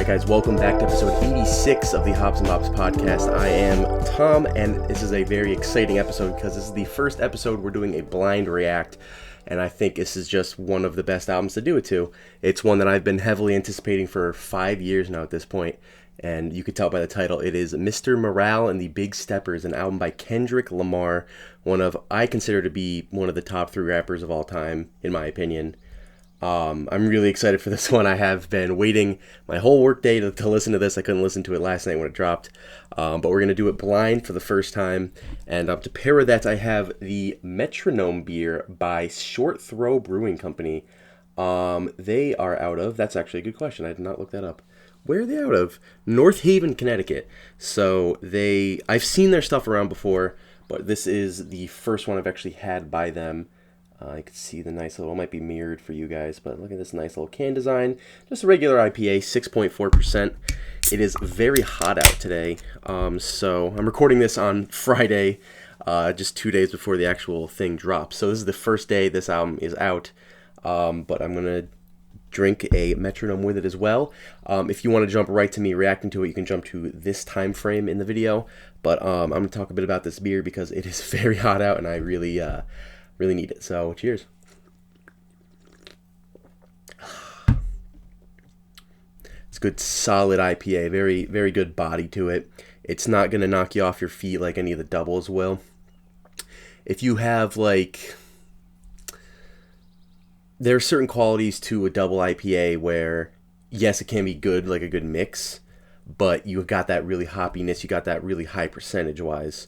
Alright guys, welcome back to episode 86 of the Hops Bops podcast. I am Tom, and this is a very exciting episode because this is the first episode we're doing a blind react, and I think this is just one of the best albums to do it to. It's one that I've been heavily anticipating for 5 years now at this point, and you could tell by the title, it is Mr. Morale and the Big Steppers, an album by Kendrick Lamar, I consider to be one of the top 3 rappers of all time, in my opinion. I'm really excited for this one. I have been waiting my whole workday to listen to this. I couldn't listen to it last night when it dropped, but we're going to do it blind for the first time. And to pair with that, I have the Metronome beer by Throw Brewing Company. They are out of, that's actually a good question. I did not look that up. Where are they out of? North Haven, Connecticut. So I've seen their stuff around before, but this is the first one I've actually had by them. I can see the nice little, it might be mirrored for you guys, but look at this nice little can design. Just a regular IPA, 6.4%. It is very hot out today, so I'm recording this on Friday, just 2 days before the actual thing drops. So this is the first day this album is out, but I'm going to drink a Metronome with it as well. If you want to jump right to me reacting to it, you can jump to this time frame in the video, but I'm going to talk a bit about this beer because it is very hot out and I really need it. So cheers. It's good, solid IPA. Very, very good body to it. It's not going to knock you off your feet like any of the doubles will. If you have there are certain qualities to a double IPA where, yes, it can be good, like a good mix, but you got that really hoppiness. You got that really high percentage wise.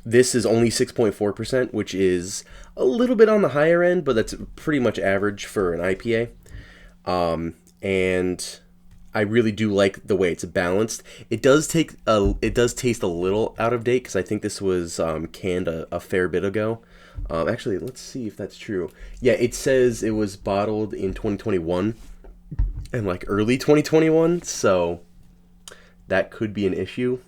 This is only 6.4%, which is a little bit on the higher end, but that's pretty much average for an IPA. And I really do like the way it's balanced. It does taste a little out of date because I think this was canned a fair bit ago. Actually, let's see if that's true. Yeah, it says it was bottled in 2021 and early 2021, so that could be an issue.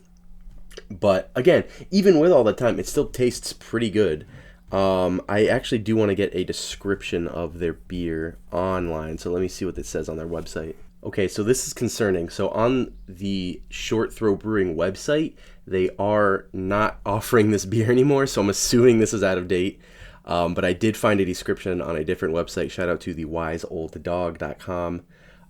But again, even with all the time, it still tastes pretty good. I actually do want to get a description of their beer online, so let me see what this says on their website. Okay, so this is concerning. So on the Throw Brewing website, they are not offering this beer anymore, so I'm assuming this is out of date. But I did find a description on a different website. Shout out to the wiseiolddog.com.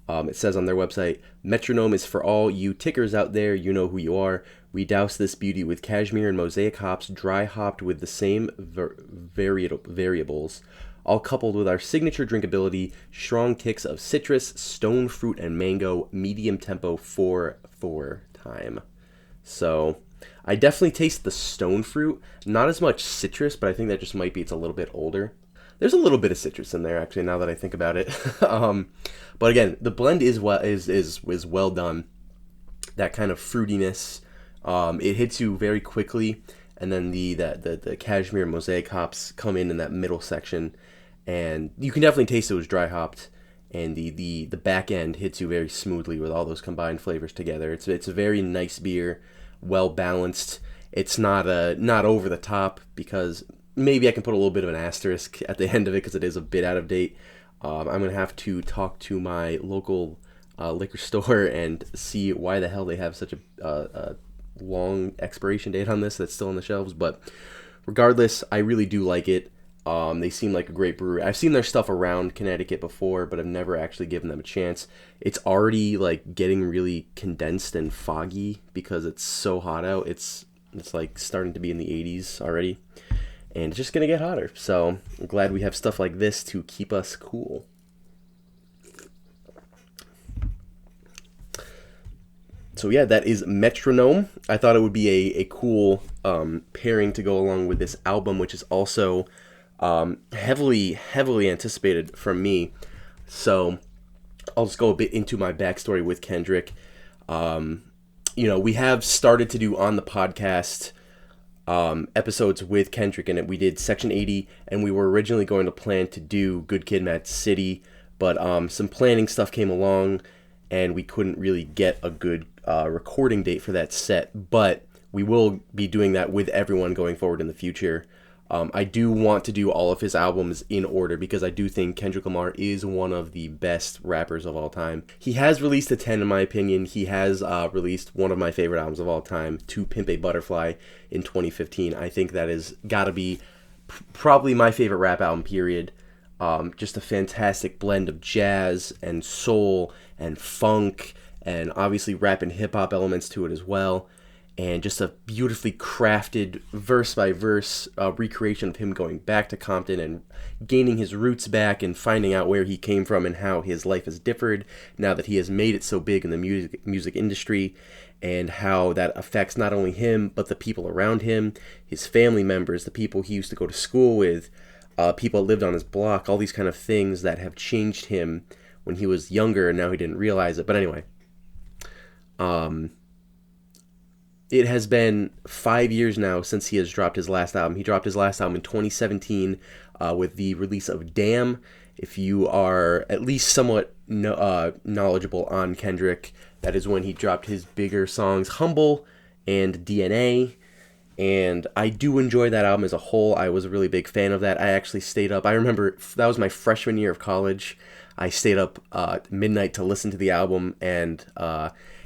It says on their website, Metronome is for all you tickers out there, you know who you are. We douse this beauty with cashmere and mosaic hops, dry hopped with the same variables, all coupled with our signature drinkability, strong kicks of citrus, stone fruit, and mango, medium tempo 4-4 time. So I definitely taste the stone fruit, not as much citrus, but I think that just might be it's a little bit older. There's a little bit of citrus in there, actually, now that I think about it. But again, the blend is well done. That kind of fruitiness, it hits you very quickly, and then the cashmere and mosaic hops come in that middle section, and you can definitely taste it was dry hopped, and the back end hits you very smoothly with all those combined flavors together. It's a very nice beer, well balanced. It's not over the top because maybe I can put a little bit of an asterisk at the end of it because it is a bit out of date. I'm going to have to talk to my local liquor store and see why the hell they have such a long expiration date on this that's still on the shelves. But regardless, I really do like it. They seem like a great brewery. I've seen their stuff around Connecticut before, but I've never actually given them a chance. It's already getting really condensed and foggy because it's so hot out. It's starting to be in the 80s already. And it's just going to get hotter. So I'm glad we have stuff like this to keep us cool. So yeah, that is Metronome. I thought it would be a cool pairing to go along with this album, which is also heavily anticipated from me. So I'll just go a bit into my backstory with Kendrick. We have started to do on the podcast episodes with Kendrick in it. We did Section 80, and we were originally going to plan to do Good Kid, Mad City, but some planning stuff came along, and we couldn't really get a good recording date for that set, but we will be doing that with everyone going forward in the future. I do want to do all of his albums in order because I do think Kendrick Lamar is one of the best rappers of all time. He has released a 10 in my opinion. He has released one of my favorite albums of all time, 𝗠𝗵𝗵 in 2015. I think that is got to be probably my favorite rap album, period. Just a fantastic blend of jazz and soul and funk and obviously rap and hip-hop elements to it as well. And just a beautifully crafted verse-by-verse recreation of him going back to Compton and gaining his roots back and finding out where he came from and how his life has differed now that he has made it so big in the music industry, and how that affects not only him, but the people around him, his family members, the people he used to go to school with, people that lived on his block, all these kind of things that have changed him when he was younger and now he didn't realize it. But anyway, it has been 5 years now since he has dropped his last album. He dropped his last album in 2017 with the release of Damn. If you are at least somewhat knowledgeable on Kendrick, that is when he dropped his bigger songs Humble and DNA. And I do enjoy that album as a whole. I was a really big fan of that. I actually stayed up. I remember that was my freshman year of college. I stayed up midnight to listen to the album and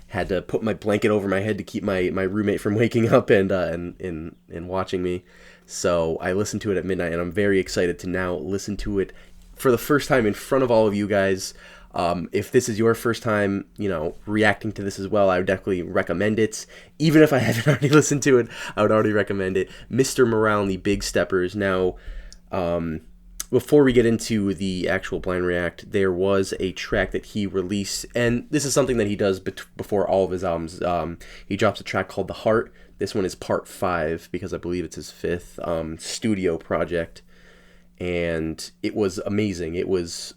had to put my blanket over my head to keep my roommate from waking up and watching me. So I listened to it at midnight, and I'm very excited to now listen to it for the first time in front of all of you guys. If this is your first time, reacting to this as well, I would definitely recommend it. Even if I haven't already listened to it, I would already recommend it. Mr. Morale and the Big Steppers. Now, before we get into the actual blind react, there was a track that he released, and this is something that he does before all of his albums. He drops a track called The Heart. This one is part 5 because I believe it's his 5th studio project, and it was amazing. It was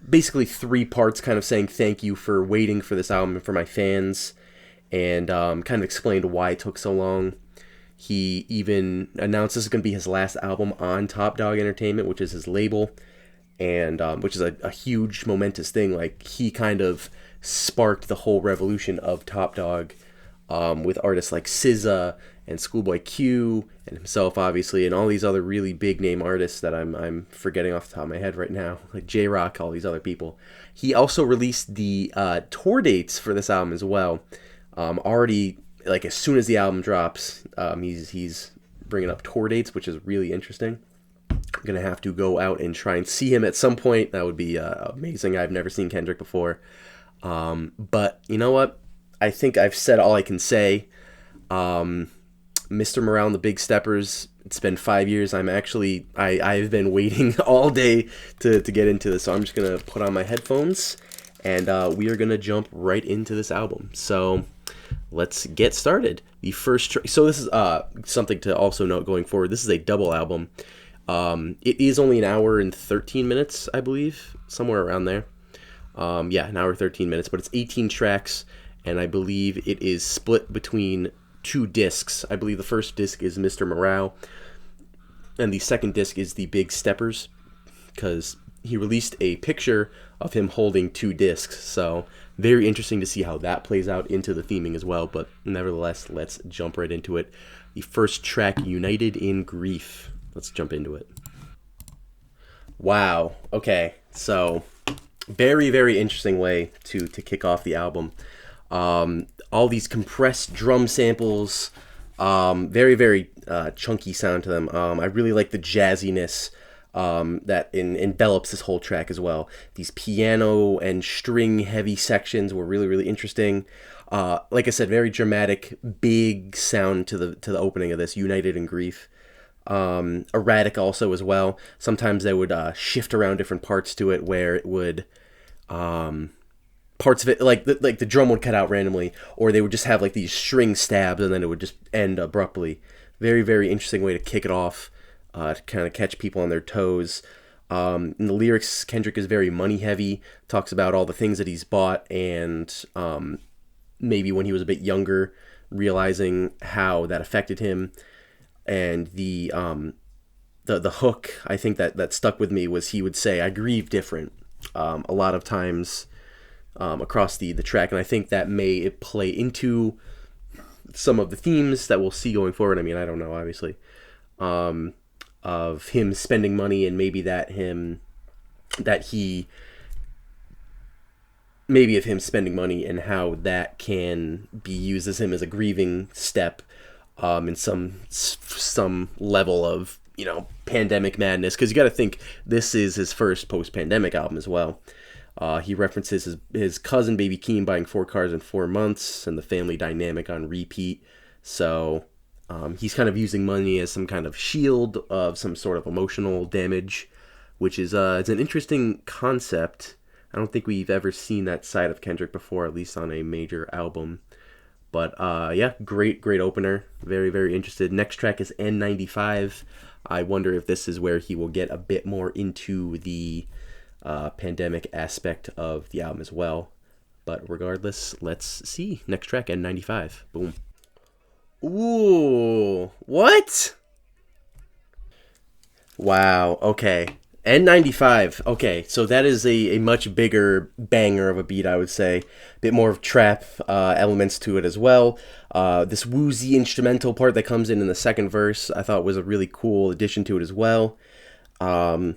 basically 3 parts kind of saying thank you for waiting for this album and for my fans, and kind of explained why it took so long. He even announced this is going to be his last album on Top Dog Entertainment, which is his label, and which is a huge, momentous thing. Like, he kind of sparked the whole revolution of Top Dog with artists like SZA and Schoolboy Q and himself, obviously, and all these other really big-name artists that I'm forgetting off the top of my head right now, like J-Rock, all these other people. He also released the tour dates for this album as well. Already, like, as soon as the album drops, he's bringing up tour dates, which is really interesting. I'm gonna have to go out and try and see him at some point. That would be amazing. I've never seen Kendrick before, but you know what? I think I've said all I can say. Mr. Morale and the Big Steppers. It's been 5 years. I've been waiting all day to get into this, so I'm just gonna put on my headphones and we are gonna jump right into this album. So let's get started. The first so this is something to also note going forward. This is a double album. It is only an hour and 13 minutes, I believe, somewhere around there. An hour 13 minutes, but it's 18 tracks, and I believe it is split between 2 discs. I believe the first disc is Mr. Morale, and the second disc is the Big Steppers, because he released a picture of him holding 2 discs. So very interesting to see how that plays out into the theming as well. But nevertheless, let's jump right into it. The first track, United in Grief. Let's jump into it. Wow. Okay. So very, very interesting way to kick off the album. All these compressed drum samples, very, very chunky sound to them. I really like the jazziness that envelops this whole track as well. These piano and string heavy sections were really, really interesting. Like I said, very dramatic, big sound to the opening of this, United in Grief. Erratic also as well. Sometimes they would shift around different parts to it, where it would parts of it, like the drum would cut out randomly, or they would just have like these string stabs and then it would just end abruptly. Very, very interesting way to kick it off, to kind of catch people on their toes. In the lyrics, Kendrick is very money heavy, talks about all the things that he's bought, and maybe when he was a bit younger, realizing how that affected him. And the hook, I think that stuck with me, was he would say, "I grieve different," a lot of times across the track, and I think that may play into some of the themes that we'll see going forward. I mean, I don't know, obviously. of him spending money, and maybe of him spending money and how that can be used as him as a grieving step, in some level of, pandemic madness, because you got to think this is his first post-pandemic album as well. He references his cousin Baby Keem buying 4 cars in 4 months and the family dynamic on repeat. So he's kind of using money as some kind of shield of some sort of emotional damage, which is it's an interesting concept. I don't think we've ever seen that side of Kendrick before, at least on a major album. But yeah, great opener. Very, very interested. Next track is N95. I wonder if this is where he will get a bit more into the pandemic aspect of the album as well. But regardless, let's see. Next track, N95. Boom. Ooh, what? Wow, okay. N95. Okay, so that is a much bigger banger of a beat, I would say. A bit more of trap elements to it as well. This woozy instrumental part that comes in the second verse, I thought was a really cool addition to it as well. I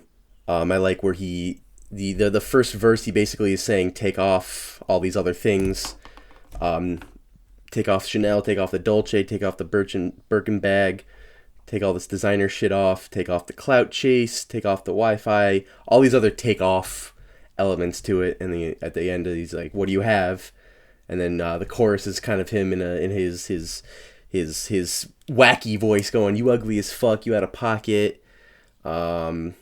like where the first verse, he basically is saying, take off all these other things. Take off Chanel, take off the Dolce, take off the Birkin bag. Take all this designer shit off, take off the clout chase, take off the Wi-Fi, all these other take off elements to it. And at the end, he's like, what do you have? And then the chorus is kind of him in his wacky voice going, you ugly as fuck, you out of pocket. Who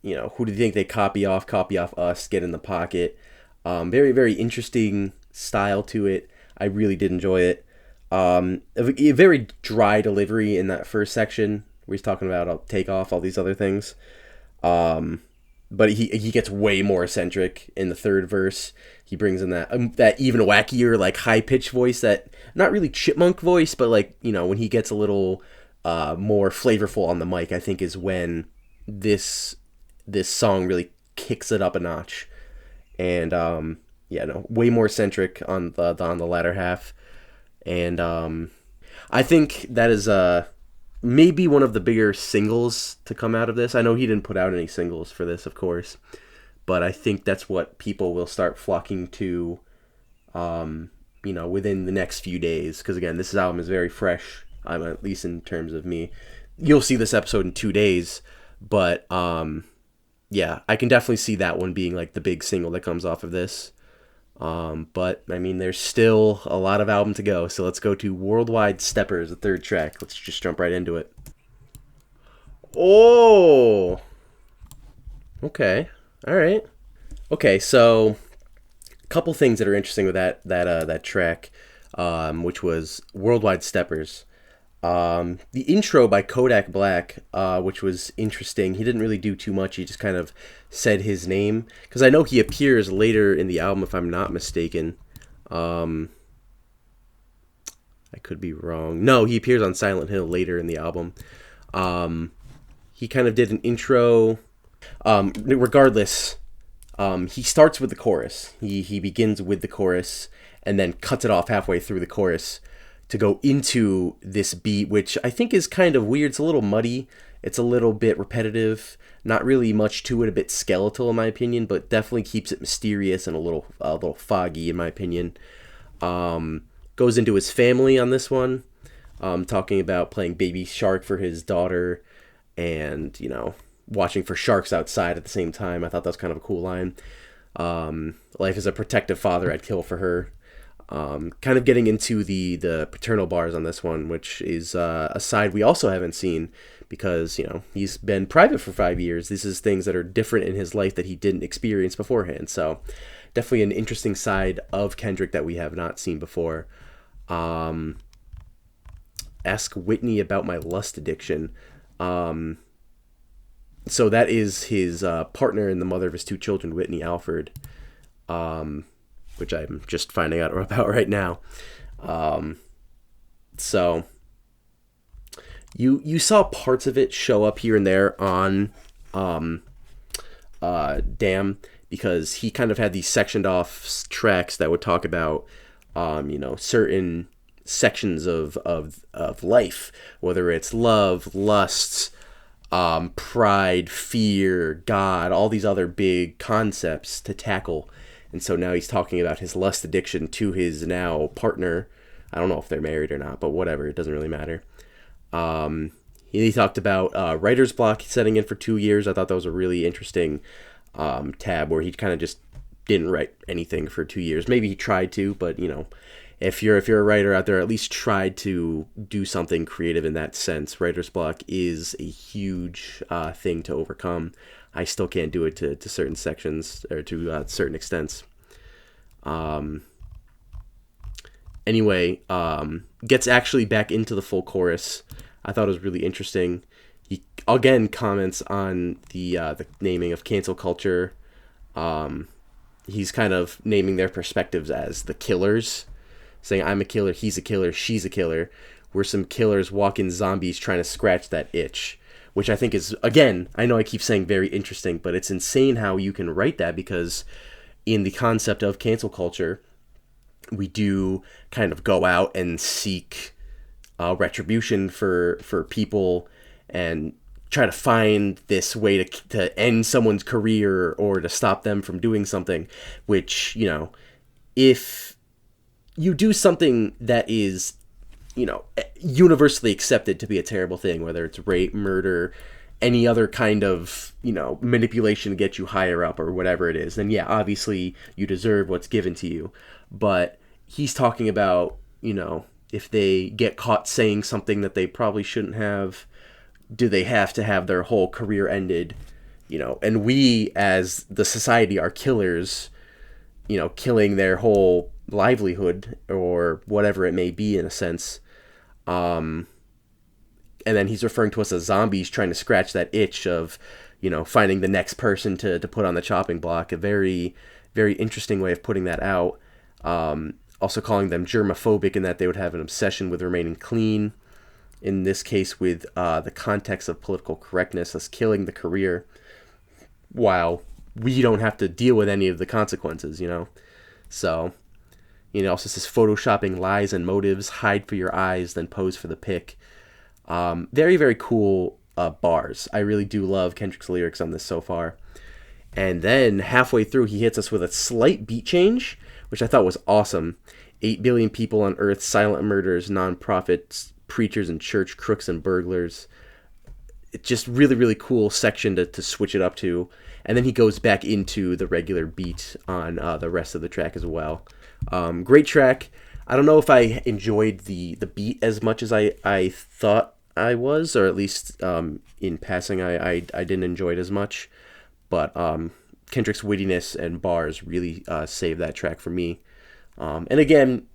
do you think they copy off us, get in the pocket. Very, very interesting style to it. I really did enjoy it. A very dry delivery in that first section where he's talking about I'll take off all these other things. But he gets way more eccentric in the third verse. He brings in that even wackier, like high pitched voice, that not really chipmunk voice, but like, when he gets a little more flavorful on the mic, I think is when this song really kicks it up a notch. And way more eccentric on the latter half. And I think that is maybe one of the bigger singles to come out of this. I know he didn't put out any singles for this, of course, but I think that's what people will start flocking to, within the next few days. Because again, this album is very fresh, at least in terms of me. You'll see this episode in 2 days, but yeah, I can definitely see that one being like the big single that comes off of this. But I mean, there's still a lot of album to go, so let's go to Worldwide Steppers, the third track. Let's just jump right into it. Oh, okay, all right, okay. So, a couple things that are interesting with that track, which was Worldwide Steppers. The intro by Kodak Black, which was interesting. He didn't really do too much. He just kind of said his name, because I know he appears later in the album, if I'm not mistaken. I could be wrong. No, he appears on Silent Hill later in the album. He kind of did an intro. Regardless, he starts with the chorus. He begins with the chorus and then cuts it off halfway through the chorus to go into this beat, which I think is kind of weird. It's a little muddy. It's a little bit repetitive. Not really much to it. A bit skeletal, in my opinion, but definitely keeps it mysterious and a little foggy, in my opinion. Goes into his family on this one, talking about playing baby shark for his daughter, and watching for sharks outside at the same time. I thought that was kind of a cool line. Life as a protective father, I'd kill for her. Kind of getting into the paternal bars on this one, which is a side we also haven't seen, because he's been private for 5 years. This is things that are different in his life that he didn't experience beforehand. So definitely an interesting side of Kendrick that we have not seen before. Ask Whitney about my lust addiction. So that is his partner and the mother of his 2 children, Whitney Alford, which I'm just finding out about right now. So you saw parts of it show up here and there on Damn, because he kind of had these sectioned off tracks that would talk about certain sections of life, whether it's love, lust, pride, fear, God, all these other big concepts to tackle. And so now he's talking about his lust addiction to his now partner. I don't know if they're married or not, but whatever, it doesn't really matter. He talked about writer's block setting in for 2 years. I thought that was a really interesting tab where he kind of just didn't write anything for 2 years. Maybe he tried to, but you know, if you're a writer out there, at least try to do something creative in that sense. Writer's block is a huge thing to overcome. I still can't do it to certain sections or to certain extents. Anyway, gets actually back into the full chorus. I thought it was really interesting. He again comments on the naming of cancel culture. He's kind of naming their perspectives as the killers, saying I'm a killer, he's a killer, she's a killer. We're some killers walking zombies trying to scratch that itch, which I think is, again, I know I keep saying very interesting, but it's insane how you can write that, because in the concept of cancel culture, we do kind of go out and seek retribution for people and try to find this way to end someone's career or to stop them from doing something, which, you know, if you do something that is, you know, universally accepted to be a terrible thing, whether it's rape, murder, any other kind of, you know, manipulation to get you higher up or whatever it is, then yeah, obviously you deserve what's given to you. But he's talking about, you know, if they get caught saying something that they probably shouldn't have, do they have to have their whole career ended? You know, and we as the society are killers, you know, killing their whole livelihood or whatever it may be in a sense. And then he's referring to us as zombies trying to scratch that itch of, you know, finding the next person to put on the chopping block. A very, very interesting way of putting that out. Also calling them germophobic in that they would have an obsession with remaining clean. In this case, with the context of political correctness, us killing the career, while we don't have to deal with any of the consequences, you know. So, you know, also says photoshopping lies and motives, hide for your eyes, then pose for the pic. Very, very cool bars. I really do love Kendrick's lyrics on this so far. And then halfway through, he hits us with a slight beat change, which I thought was awesome. 8 billion people on Earth, silent murders, nonprofits, preachers in church, crooks and burglars. It's just really, really cool section to switch it up to. And then he goes back into the regular beat on the rest of the track as well. Great track. I don't know if I enjoyed the beat as much as I thought I was, or at least in passing I didn't enjoy it as much. But Kendrick's wittiness and bars really saved that track for me. And again,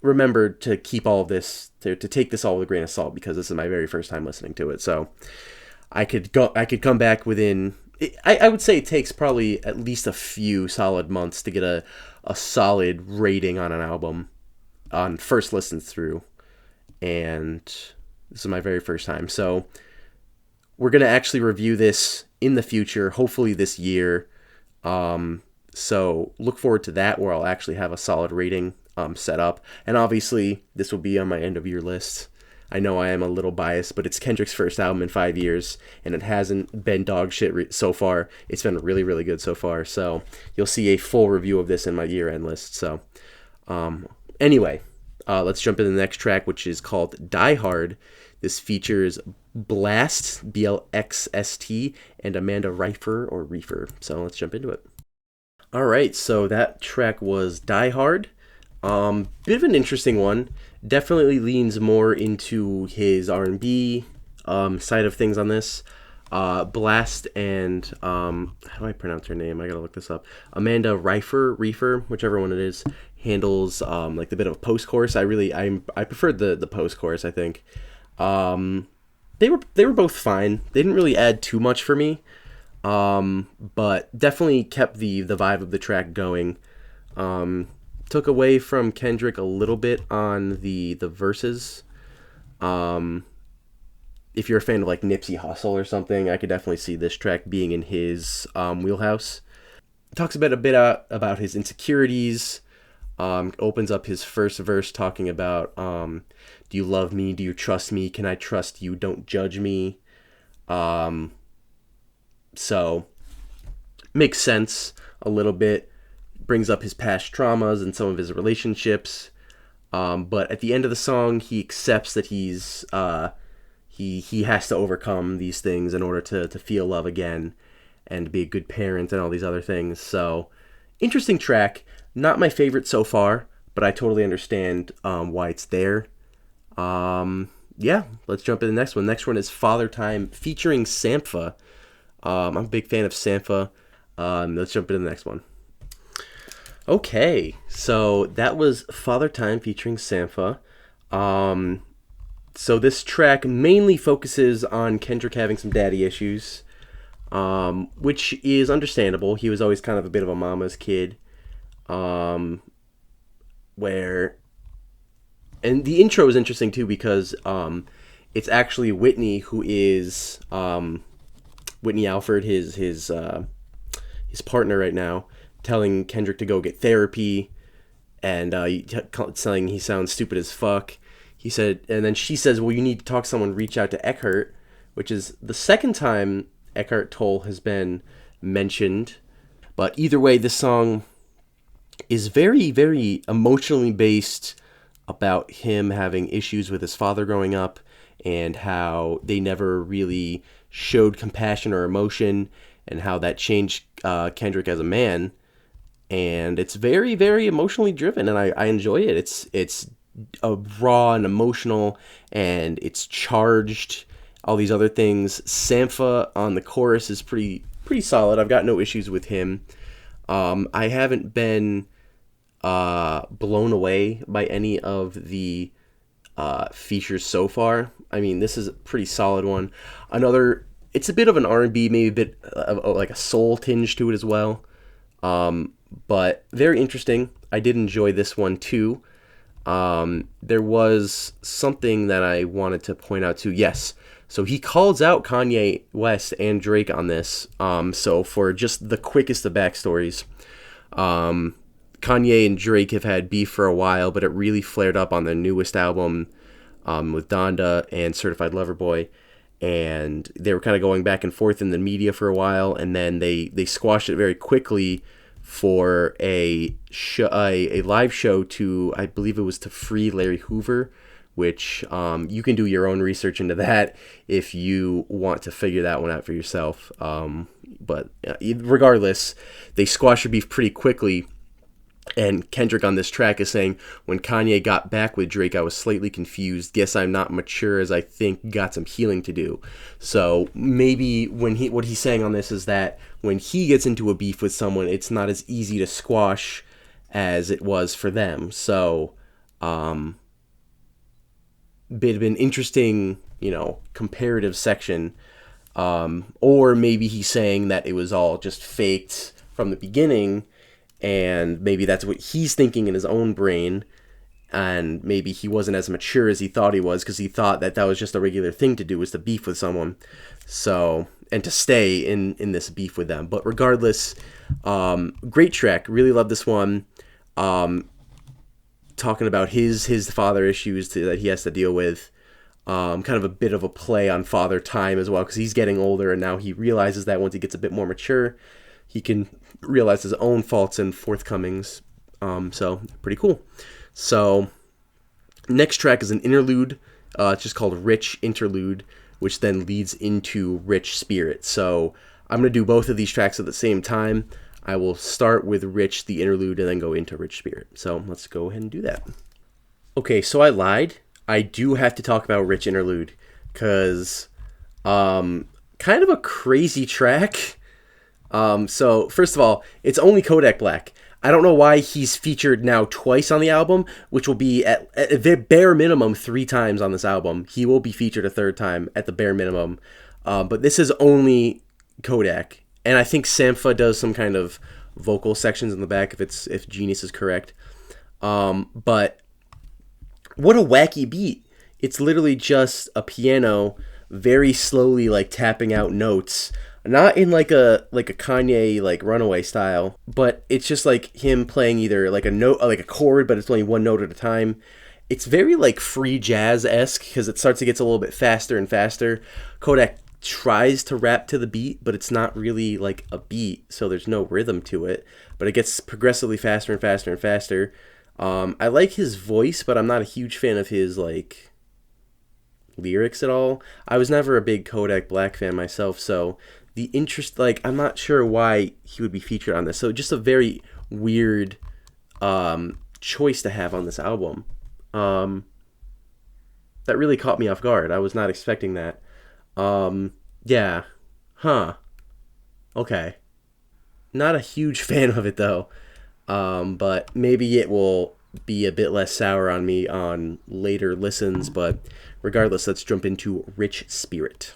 remember to keep all of this, to take this all with a grain of salt, because this is my very first time listening to it. So I could come back within, I would say it takes probably at least a few solid months to get a solid rating on an album on first listens through. And this is my very first time. So we're going to actually review this in the future, hopefully this year. So look forward to that, where I'll actually have a solid rating set up. And obviously, this will be on my end of year list. I know I am a little biased, but it's Kendrick's first album in 5 years, and it hasn't been dog shit so far. It's been really, really good so far. So you'll see a full review of this in my year-end list. So anyway, let's jump into the next track, which is called Die Hard. This features Blxst, Blxst, and Amanda Reifer, or Reefer. So let's jump into it. All right, so that track was Die Hard. Bit of an interesting one. Definitely leans more into his R&B side of things on this. Blxst and how do I pronounce her name? I gotta look this up. Amanda Reefer, whichever one it is, handles like the bit of post-chorus. I preferred the post-chorus, I think. They were both fine. They didn't really add too much for me. But definitely kept the vibe of the track going. Took away from Kendrick a little bit on the verses. If you're a fan of like Nipsey Hussle or something, I could definitely see this track being in his wheelhouse. Talks a bit about his insecurities, Opens up his first verse talking about, do you love me? Do you trust me? Can I trust you? Don't judge me. So makes sense a little bit. Brings up his past traumas and some of his relationships. But at the end of the song, he accepts that he's he has to overcome these things in order to feel love again and be a good parent and all these other things. So interesting track. Not my favorite so far, but I totally understand why it's there. Yeah, let's jump into the next one. Next one is Father Time featuring 𝗠𝗵𝗲. I'm a big fan of 𝗠𝗵𝗲. Let's jump into the next one. Okay, so that was Father Time featuring 𝗠𝗵𝗲. So this track mainly focuses on Kendrick having some daddy issues, which is understandable. He was always kind of a bit of a mama's kid, where, and the intro is interesting too because it's actually Whitney who is Whitney Alford, his partner right now, telling Kendrick to go get therapy, and saying he sounds stupid as fuck. He said, and then she says, well, you need to talk to someone, reach out to 𝗠𝗏𝗏, which is the second time 𝗠𝗏𝗏 Toll has been mentioned. But either way, this song is very, very emotionally based about him having issues with his father growing up and how they never really showed compassion or emotion and how that changed Kendrick as a man. And it's very, very emotionally driven, and I enjoy it. It's raw and emotional, and it's charged. All these other things. 𝗠𝗵𝗲 on the chorus is pretty solid. I've got no issues with him. I haven't been blown away by any of the features so far. I mean, this is a pretty solid one. It's a bit of an R&B, maybe a bit of like a soul tinge to it as well. But very interesting. I did enjoy this one too. There was something that I wanted to point out too. Yes. So he calls out Kanye West and Drake on this. So for just the quickest of backstories, Kanye and Drake have had beef for a while, but it really flared up on their newest album with Donda and Certified Lover Boy. And they were kind of going back and forth in the media for a while, and then they squashed it very quickly for a live show to, I believe it was to free Larry Hoover, which you can do your own research into that if you want to figure that one out for yourself. But regardless, they squashed the beef pretty quickly. And Kendrick on this track is saying, when Kanye got back with Drake, I was slightly confused. Guess I'm not mature as I think, got some healing to do. So maybe what he's saying on this is that when he gets into a beef with someone, it's not as easy to squash as it was for them. So bit of an interesting, comparative section. Or maybe he's saying that it was all just faked from the beginning, and maybe that's what he's thinking in his own brain, and maybe he wasn't as mature as he thought he was because he thought that was just a regular thing to do, was to beef with someone, and to stay in this beef with them. But regardless, great track. Really love this one. Talking about his father issues that he has to deal with. Kind of a bit of a play on Father Time as well, because he's getting older, and now he realizes that once he gets a bit more mature, he can realize his own faults and forthcomings. So pretty cool. So next track is an interlude. It's just called Rich Interlude, which then leads into Rich Spirit. So I'm going to do both of these tracks at the same time. I will start with Rich, the interlude, and then go into Rich Spirit. So let's go ahead and do that. Okay, so I lied. I do have to talk about Rich Interlude, because kind of a crazy track. So first of all, it's only Kodak Black. I don't know why he's featured now twice on the album, which will be at the bare minimum 3 times on this album. He will be featured a 3rd time at the bare minimum. But this is only Kodak. And I think 𝗠𝗵𝗲 does some kind of vocal sections in the back if Genius is correct. But what a wacky beat. It's literally just a piano very slowly like tapping out notes not in like a Kanye like Runaway style, but it's just like him playing either like a note, like a chord, but it's only one note at a time. It's very like free jazz-esque because it starts to get a little bit faster and faster. Kodak tries to rap to the beat, but it's not really like a beat, so there's no rhythm to it. But it gets progressively faster and faster and faster. I like his voice, but I'm not a huge fan of his like lyrics at all. I was never a big Kodak Black fan myself, so the interest, like, I'm not sure why he would be featured on this. So just a very weird choice to have on this album. That really caught me off guard. I was not expecting that. Yeah. Huh. Okay. Not a huge fan of it, though. But maybe it will be a bit less sour on me on later listens. But regardless, let's jump into 𝗏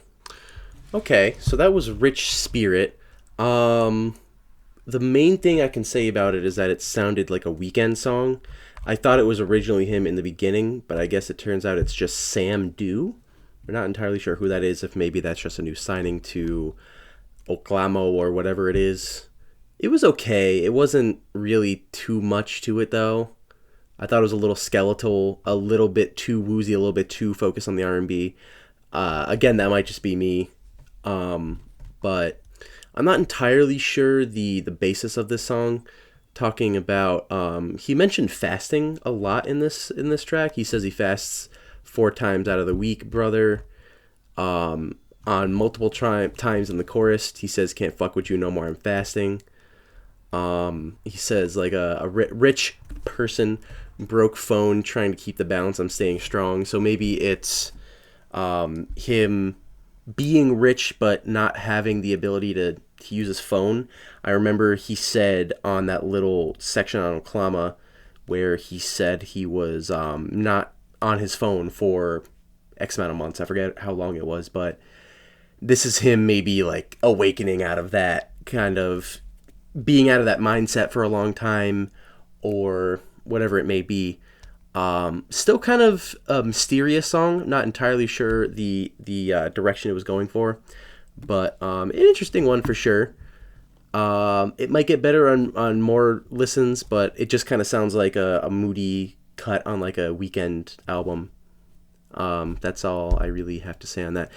Okay, so that was 𝗏. The main thing I can say about it is that it sounded like a Weeknd song. I thought it was originally him in the beginning, but I guess it turns out it's just Sam Do. We're not entirely sure who that is, if maybe that's just a new signing to Oklahoma or whatever it is. It was okay. It wasn't really too much to it, though. I thought it was a little skeletal, a little bit too woozy, a little bit too focused on the R&B. Again, that might just be me. But I'm not entirely sure the basis of this song. Talking about, he mentioned fasting a lot in this track. He says he fasts 4 times out of the week, brother. On multiple times in the chorus, he says, "Can't fuck with you no more, I'm fasting." He says like a rich person, broke phone, trying to keep the balance, I'm staying strong. So maybe it's him being rich but not having the ability to use his phone. I remember he said on that little section on Oklahoma where he said he was not on his phone for X amount of months. I forget how long it was, but this is him maybe like awakening out of that, kind of being out of that mindset for a long time or whatever it may be. Still kind of a mysterious song. Not entirely sure the direction it was going for, but an interesting one for sure. It might get better on more listens, but it just kind of sounds like a moody cut on like a Weeknd album. That's all I really have to say on that.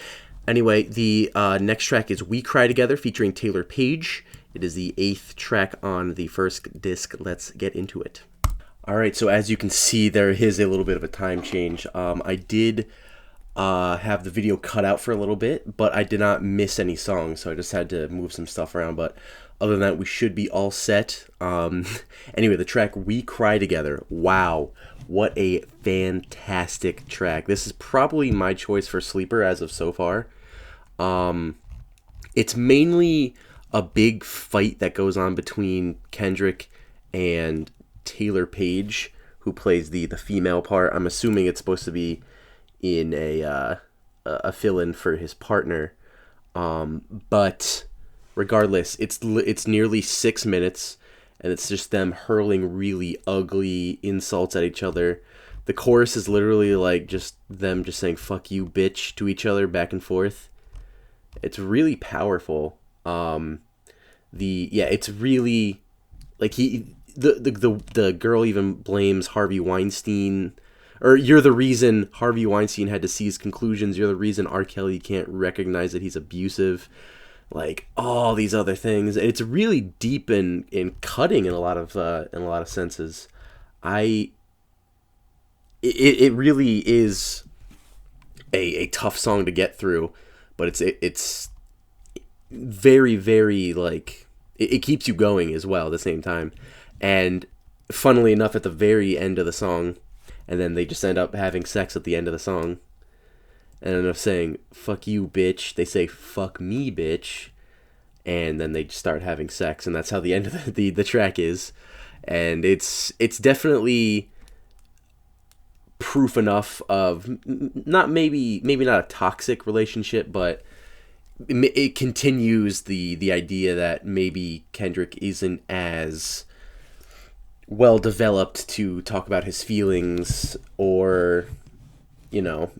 Anyway, the next track is We Cry Together featuring Taylour Paige. It is the 8th track on the first disc. Let's get into it. All right, so as you can see, there is a little bit of a time change. I did have the video cut out for a little bit, but I did not miss any songs, so I just had to move some stuff around. But other than that, we should be all set. Anyway, the track We Cry Together. Wow, what a fantastic track. This is probably my choice for sleeper as of so far. It's mainly a big fight that goes on between Kendrick and Taylour Paige, who plays the female part. I'm assuming it's supposed to be in a fill-in for his partner. But regardless, it's nearly 6 minutes, and it's just them hurling really ugly insults at each other. The chorus is literally like just them just saying "fuck you, bitch" to each other back and forth. It's really powerful. It's really like the girl even blames Harvey Weinstein, or "you're the reason Harvey Weinstein had to see his conclusions. You're the reason R. Kelly can't recognize that he's abusive." Like all these other things. It's really deep and cutting in a lot of senses. It really is a tough song to get through, but it's very, very like it keeps you going as well at the same time. And funnily enough, at the very end of the song, and then they just end up having sex at the end of the song. And end up saying "fuck you, bitch." They say "fuck me, bitch," and then they just start having sex, and that's how the end of the track is. And it's definitely proof enough of maybe not a toxic relationship, but it continues the idea that maybe Kendrick isn't as well developed to talk about his feelings, or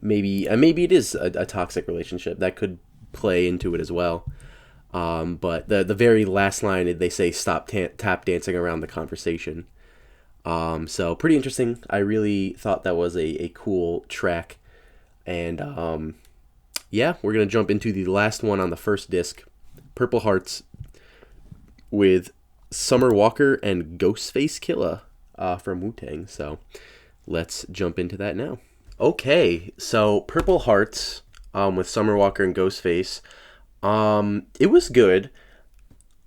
maybe it is a toxic relationship that could play into it as well. But the very last line, they say, "Stop tap dancing around the conversation." So pretty interesting. I really thought that was a cool track. And yeah, we're going to jump into the last one on the first disc, Purple Hearts, with Summer Walker and ghostface Killah from Wu-Tang. So let's jump into that now. Okay, so Purple Hearts with Summer Walker and Ghostface. It was good.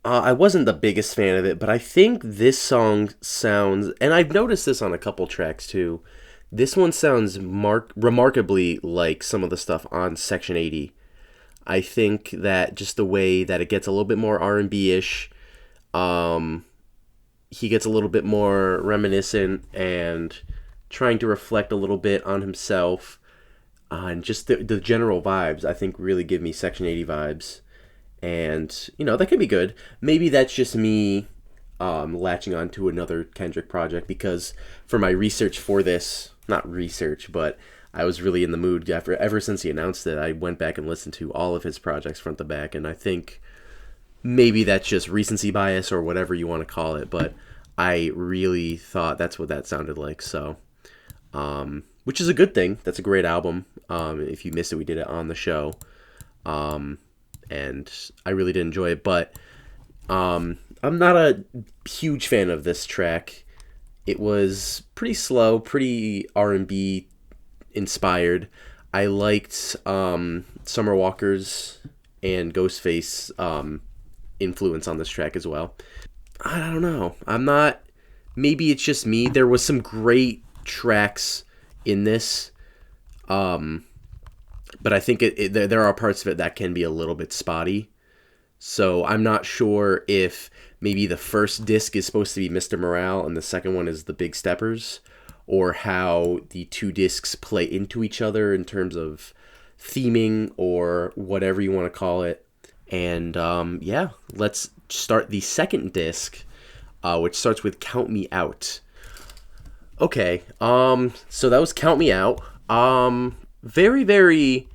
I wasn't the biggest fan of it, but I think this song sounds, and I've noticed this on a couple tracks too, this one sounds remarkably like some of the stuff on Section 80. I think that just the way that it gets a little bit more R&B-ish, he gets a little bit more reminiscent and trying to reflect a little bit on himself, and just the general vibes, I think, really give me Section 80 vibes. And, you know, that could be good. Maybe that's just me latching on to another Kendrick project, because for my research for this, not research, but I was really in the mood ever since he announced it. I went back and listened to all of his projects front to back, and I think maybe that's just recency bias or whatever you want to call it, but I really thought that's what that sounded like. So, which is a good thing. That's a great album. If you missed it, we did it on the show. And I really did enjoy it, but I'm not a huge fan of this track. It was pretty slow, pretty R&B inspired. I liked Summer Walker's and Ghostface influence on this track as well. I don't know. I'm not... Maybe it's just me. There was some great tracks in this. But I think there are parts of it that can be a little bit spotty. So I'm not sure if maybe the first disc is supposed to be Mr. Morale and the second one is the Big Steppers, or how the two discs play into each other in terms of theming or whatever you want to call it. And yeah, let's start the second disc, which starts with Count Me Out. Okay, so that was Count Me Out. Very, very,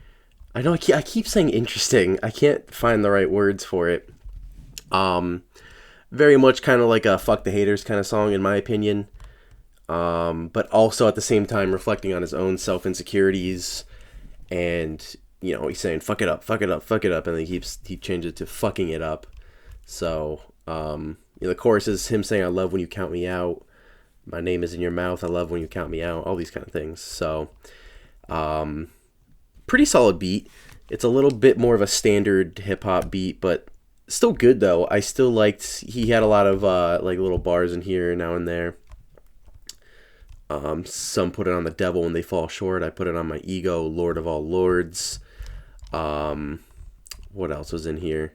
I know I keep saying interesting. I can't find the right words for it. Very much kind of like a Fuck the Haters kind of song, in my opinion. But also at the same time reflecting on his own self-insecurities. And, you know, he's saying, fuck it up, fuck it up, fuck it up. And then he changes it to fucking it up. So, you know, the chorus is him saying, I love when you count me out. My name is in your mouth. I love when you count me out. All these kind of things. So... pretty solid beat. It's a little bit more of a standard hip-hop beat, but still good though. I still liked, he had a lot of like little bars in here now and there. Some put it on the devil when they fall short. I put it on my ego, Lord of all lords. What else was in here?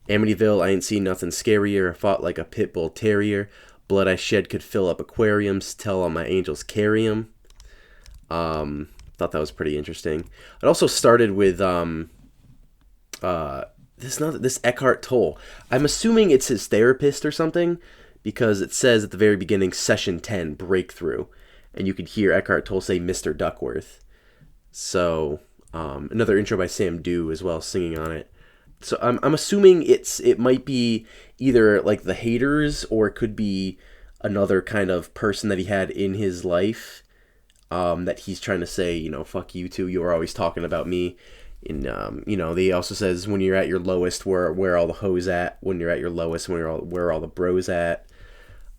Amityville, I ain't seen nothing scarier. I fought like a pit bull terrier. Blood I shed could fill up aquariums. Tell all my angels carry 'em. Thought that was pretty interesting. It also started with this Eckhart Tolle. I'm assuming it's his therapist or something, because it says at the very beginning, Session 10, Breakthrough, and you could hear Eckhart Tolle say Mr. Duckworth. So another intro by Sam Dew as well, singing on it. So I'm assuming it might be either like the haters, or it could be another kind of person that he had in his life. That he's trying to say, you know, fuck you too. You were always talking about me. And, you know, he also says, when you're at your lowest, where all the hoes at? When you're at your lowest, where are all the bros at?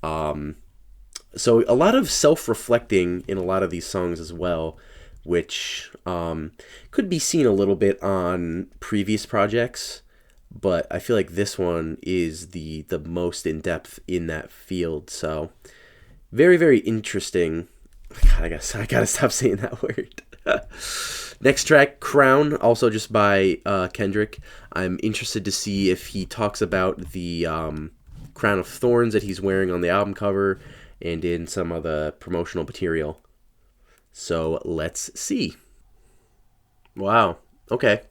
So a lot of self-reflecting in a lot of these songs as well, which could be seen a little bit on previous projects. But I feel like this one is the most in-depth in that field. So very, very interesting. God, I gotta stop saying that word. Next track, Crown, also just by Kendrick. I'm interested to see if he talks about the crown of thorns that he's wearing on the album cover and in some of the promotional material. So let's see. Wow. Okay.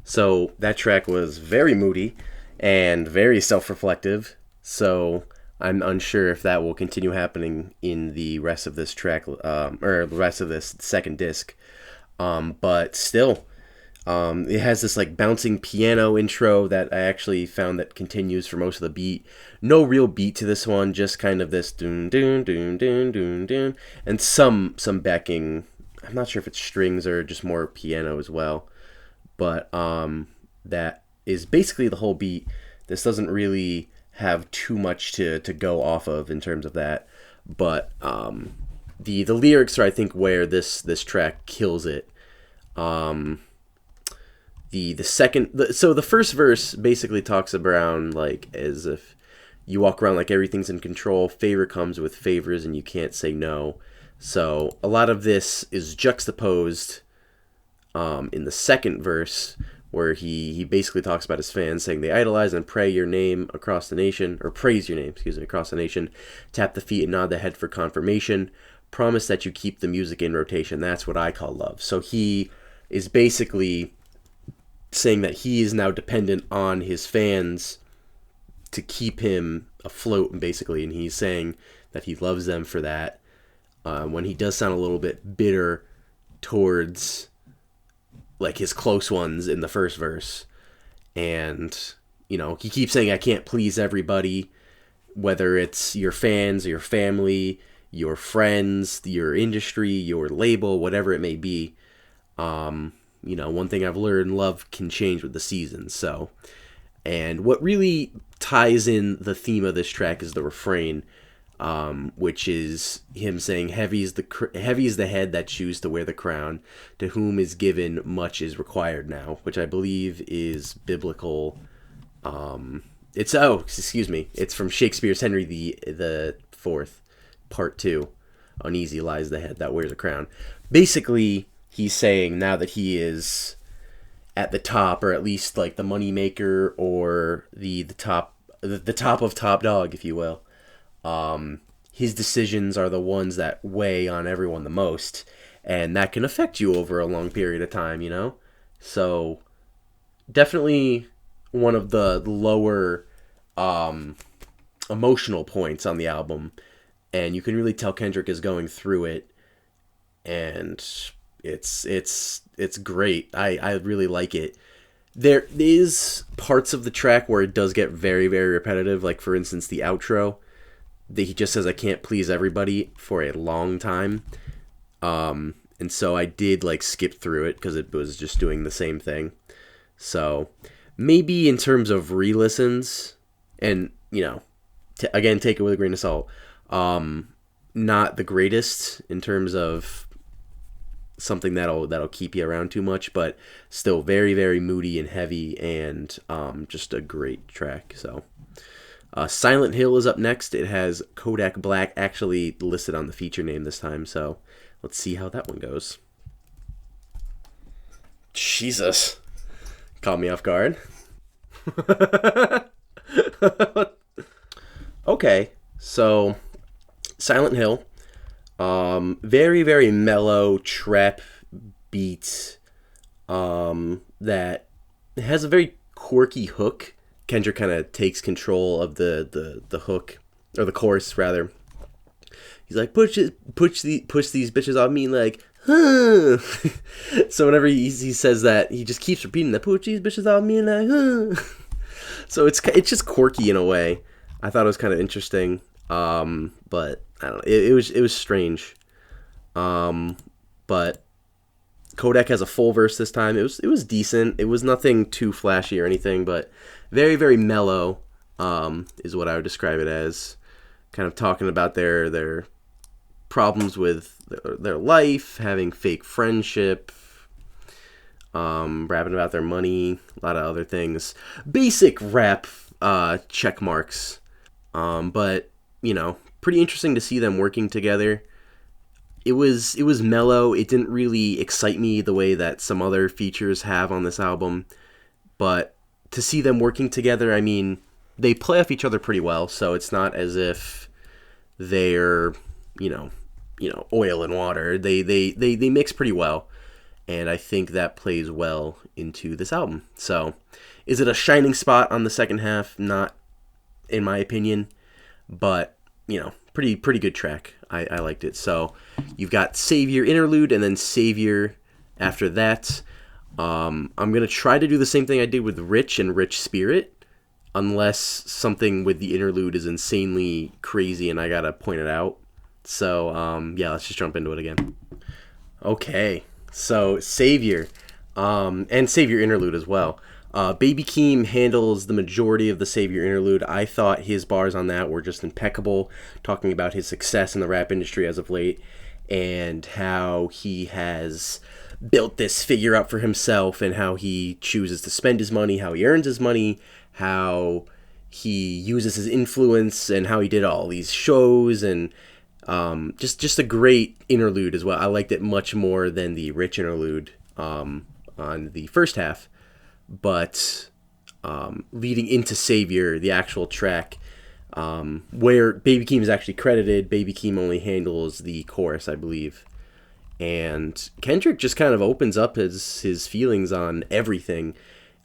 So that track was very moody and very self-reflective. So I'm unsure if that will continue happening in the rest of this track, or the rest of this second disc. But still, It has this like bouncing piano intro that I actually found that continues for most of the beat. No real beat to this one, just kind of this doon doon doon doon doon doon, and some backing. I'm not sure if it's strings or just more piano as well, but that is basically the whole beat. This doesn't really have too much to go off of in terms of that, but the lyrics are, I think, where this track kills it. The first verse basically talks around like as if you walk around like everything's in control, favor comes with favors and you can't say no. So a lot of this is juxtaposed in the second verse, where he basically talks about his fans, saying they idolize and pray your name across the nation, or praise your name, across the nation, tap the feet and nod the head for confirmation, promise that you keep the music in rotation. That's what I call love. So he is basically saying that he is now dependent on his fans to keep him afloat, basically, and he's saying that he loves them for that. When he does sound a little bit bitter towards like his close ones in the first verse, and he keeps saying, I can't please everybody, whether it's your fans, your family, your friends, your industry, your label, whatever it may be. One thing I've learned, love can change with the seasons. So, and what really ties in the theme of this track is the refrain, which is him saying, heavy is the head that choose to wear the crown, to whom is given much is required now, which I believe is biblical. It's from Shakespeare's Henry the Fourth, Part 2. Uneasy lies the head that wears a crown. Basically, he's saying now that he is at the top, or at least like the money maker, or the top of top dog, if you will. His decisions are the ones that weigh on everyone the most, and that can affect you over a long period of time, So, definitely one of the lower emotional points on the album, and you can really tell Kendrick is going through it, and it's great. I really like it. There is parts of the track where it does get very, very repetitive, like for instance the outro. He just says, I can't please everybody for a long time. And so I did like skip through it because it was just doing the same thing. So maybe in terms of re-listens, and, again, take it with a grain of salt, not the greatest in terms of something that'll keep you around too much, but still very, very moody and heavy, and just a great track. So Silent Hill is up next. It has Kodak Black actually listed on the feature name this time, so let's see how that one goes. Jesus. Caught me off guard. Okay, so Silent Hill. Very, very mellow trap beat that has a very quirky hook. Kendrick kind of takes control of the hook, or the chorus rather. He's like, push these bitches off me, like, huh. So whenever he says that, he just keeps repeating that, push these bitches off me, like, huh. So it's just quirky in a way. I thought it was kind of interesting, but I don't know. It was strange. But Kodak has a full verse this time. It was decent. It was nothing too flashy or anything, but very, very mellow, is what I would describe it as. Kind of talking about their problems with their life, having fake friendship, rapping about their money, a lot of other things. Basic rap check marks. But, pretty interesting to see them working together. It was mellow. It didn't really excite me the way that some other features have on this album. But to see them working together, I mean, they play off each other pretty well. So it's not as if they're, oil and water. They mix pretty well. And I think that plays well into this album. So is it a shining spot on the second half? Not in my opinion. But, pretty good track. I liked it. So you've got Savior Interlude and then Savior after that. I'm going to try to do the same thing I did with Rich and Rich Spirit, unless something with the interlude is insanely crazy and I got to point it out. So, yeah, let's just jump into it again. Okay, so Savior, and Savior interlude as well. Baby Keem handles the majority of the Savior interlude. I thought his bars on that were just impeccable, talking about his success in the rap industry as of late and how he has built this figure up for himself and how he chooses to spend his money, how he earns his money, how he uses his influence, and how he did all these shows, and just a great interlude as well. I liked it much more than the Rich interlude on the first half, but leading into Savior, the actual track, where Baby Keem is actually credited, Baby Keem only handles the chorus, I believe. And Kendrick just kind of opens up his feelings on everything,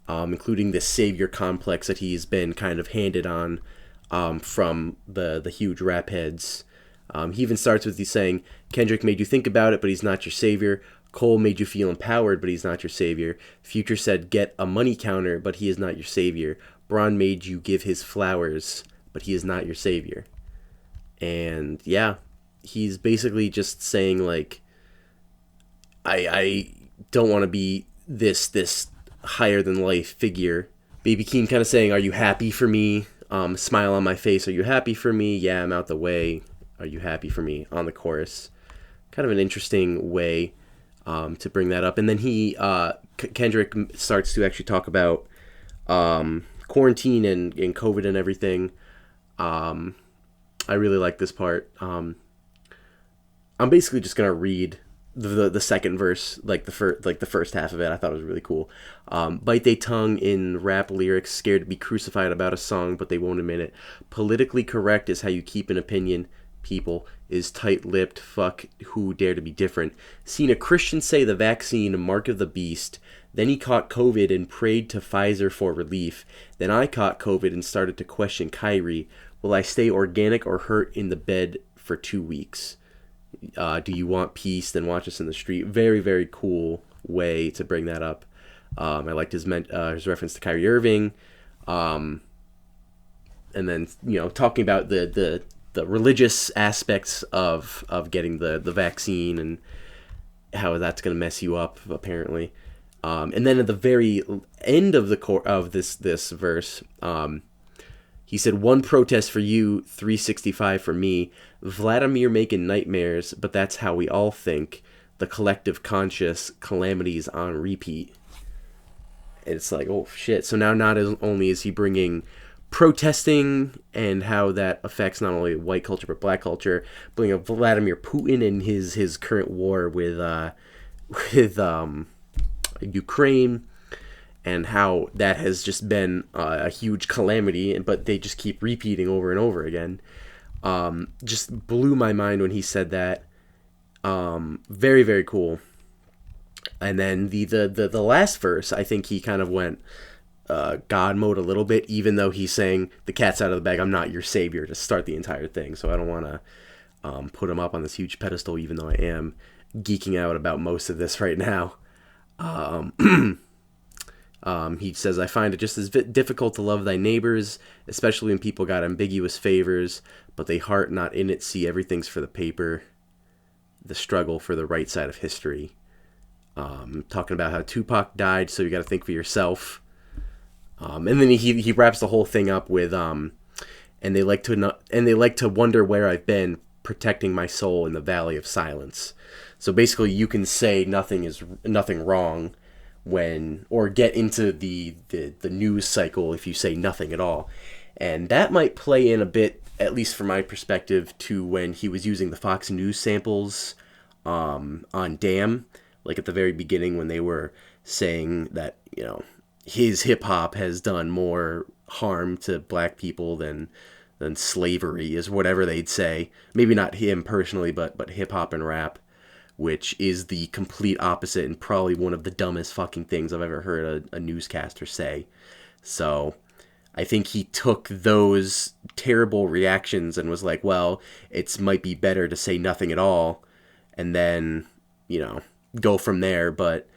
including this savior complex that he's been kind of handed on from the huge rap heads. He even starts with saying, Kendrick made you think about it, but he's not your savior. Cole made you feel empowered, but he's not your savior. Future said, get a money counter, but he is not your savior. Braun made you give his flowers, but he is not your savior. And yeah, he's basically just saying, like, I don't want to be this higher than life figure. Baby Keem kind of saying, are you happy for me? Smile on my face, are you happy for me? Yeah, I'm out the way. Are you happy for me? On the chorus. Kind of an interesting way to bring that up. And then Kendrick starts to actually talk about quarantine and COVID and everything. I really like this part. I'm basically just gonna read the second verse, like the first half of it. I thought it was really cool. Bite they tongue in rap lyrics, scared to be crucified about a song, but they won't admit it. Politically correct is how you keep an opinion. People is tight-lipped. Fuck who dare to be different. Seen a Christian say the vaccine, mark of the beast. Then he caught COVID and prayed to Pfizer for relief. Then I caught COVID and started to question Kyrie. Will I stay organic or hurt in the bed for 2 weeks? Do you want peace? Then watch us in the street. Very, very cool way to bring that up. I liked his reference to Kyrie Irving. And then, talking about the religious aspects of getting the vaccine and how that's going to mess you up, apparently. And then at the very end of this verse, he said, one protest for you, 365 for me. Vladimir making nightmares, but that's how we all think. The collective conscious, calamities on repeat. And it's like, oh shit. So now not only is he bringing protesting and how that affects not only white culture but black culture, bringing up Vladimir Putin and his current war with Ukraine, and how that has just been a huge calamity, but they just keep repeating over and over again. Just blew my mind when he said that. Very, very cool. And then the last verse, I think he kind of went God mode a little bit, even though he's saying the cat's out of the bag, I'm not your savior, to start the entire thing. So I don't want to put him up on this huge pedestal, even though I am geeking out about most of this right now. He says, I find it just as difficult to love thy neighbors, especially when people got ambiguous favors, but they heart not in it, see everything's for the paper, the struggle for the right side of history. Talking about how Tupac died, so you got to think for yourself. And then he wraps the whole thing up with, and they like to wonder where I've been, protecting my soul in the valley of silence. So basically, you can say nothing wrong or get into the news cycle if you say nothing at all. And that might play in a bit, at least from my perspective, to when he was using the Fox News samples on Damn, like at the very beginning when they were saying that, his hip-hop has done more harm to black people than slavery, is whatever they'd say. Maybe not him personally, but hip-hop and rap, which is the complete opposite and probably one of the dumbest fucking things I've ever heard a newscaster say. So I think he took those terrible reactions and was like, well, it might be better to say nothing at all and then, go from there. But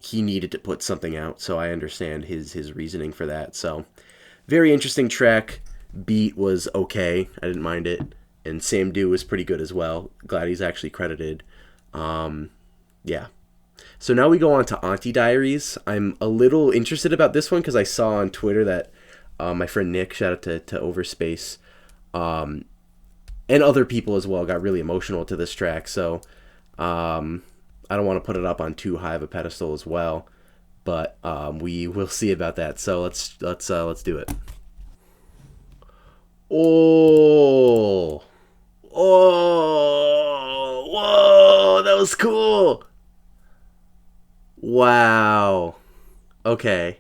he needed to put something out, so I understand his reasoning for that. So, very interesting track. Beat was okay. I didn't mind it. And Sam Do was pretty good as well. Glad he's actually credited. Yeah. So now we go on to Auntie Diaries. I'm a little interested about this one because I saw on Twitter that my friend Nick, shout out to Overspace, and other people as well, got really emotional to this track. So I don't want to put it up on too high of a pedestal as well, but we will see about that. So let's do it. Oh, whoa, that was cool. Wow. Okay.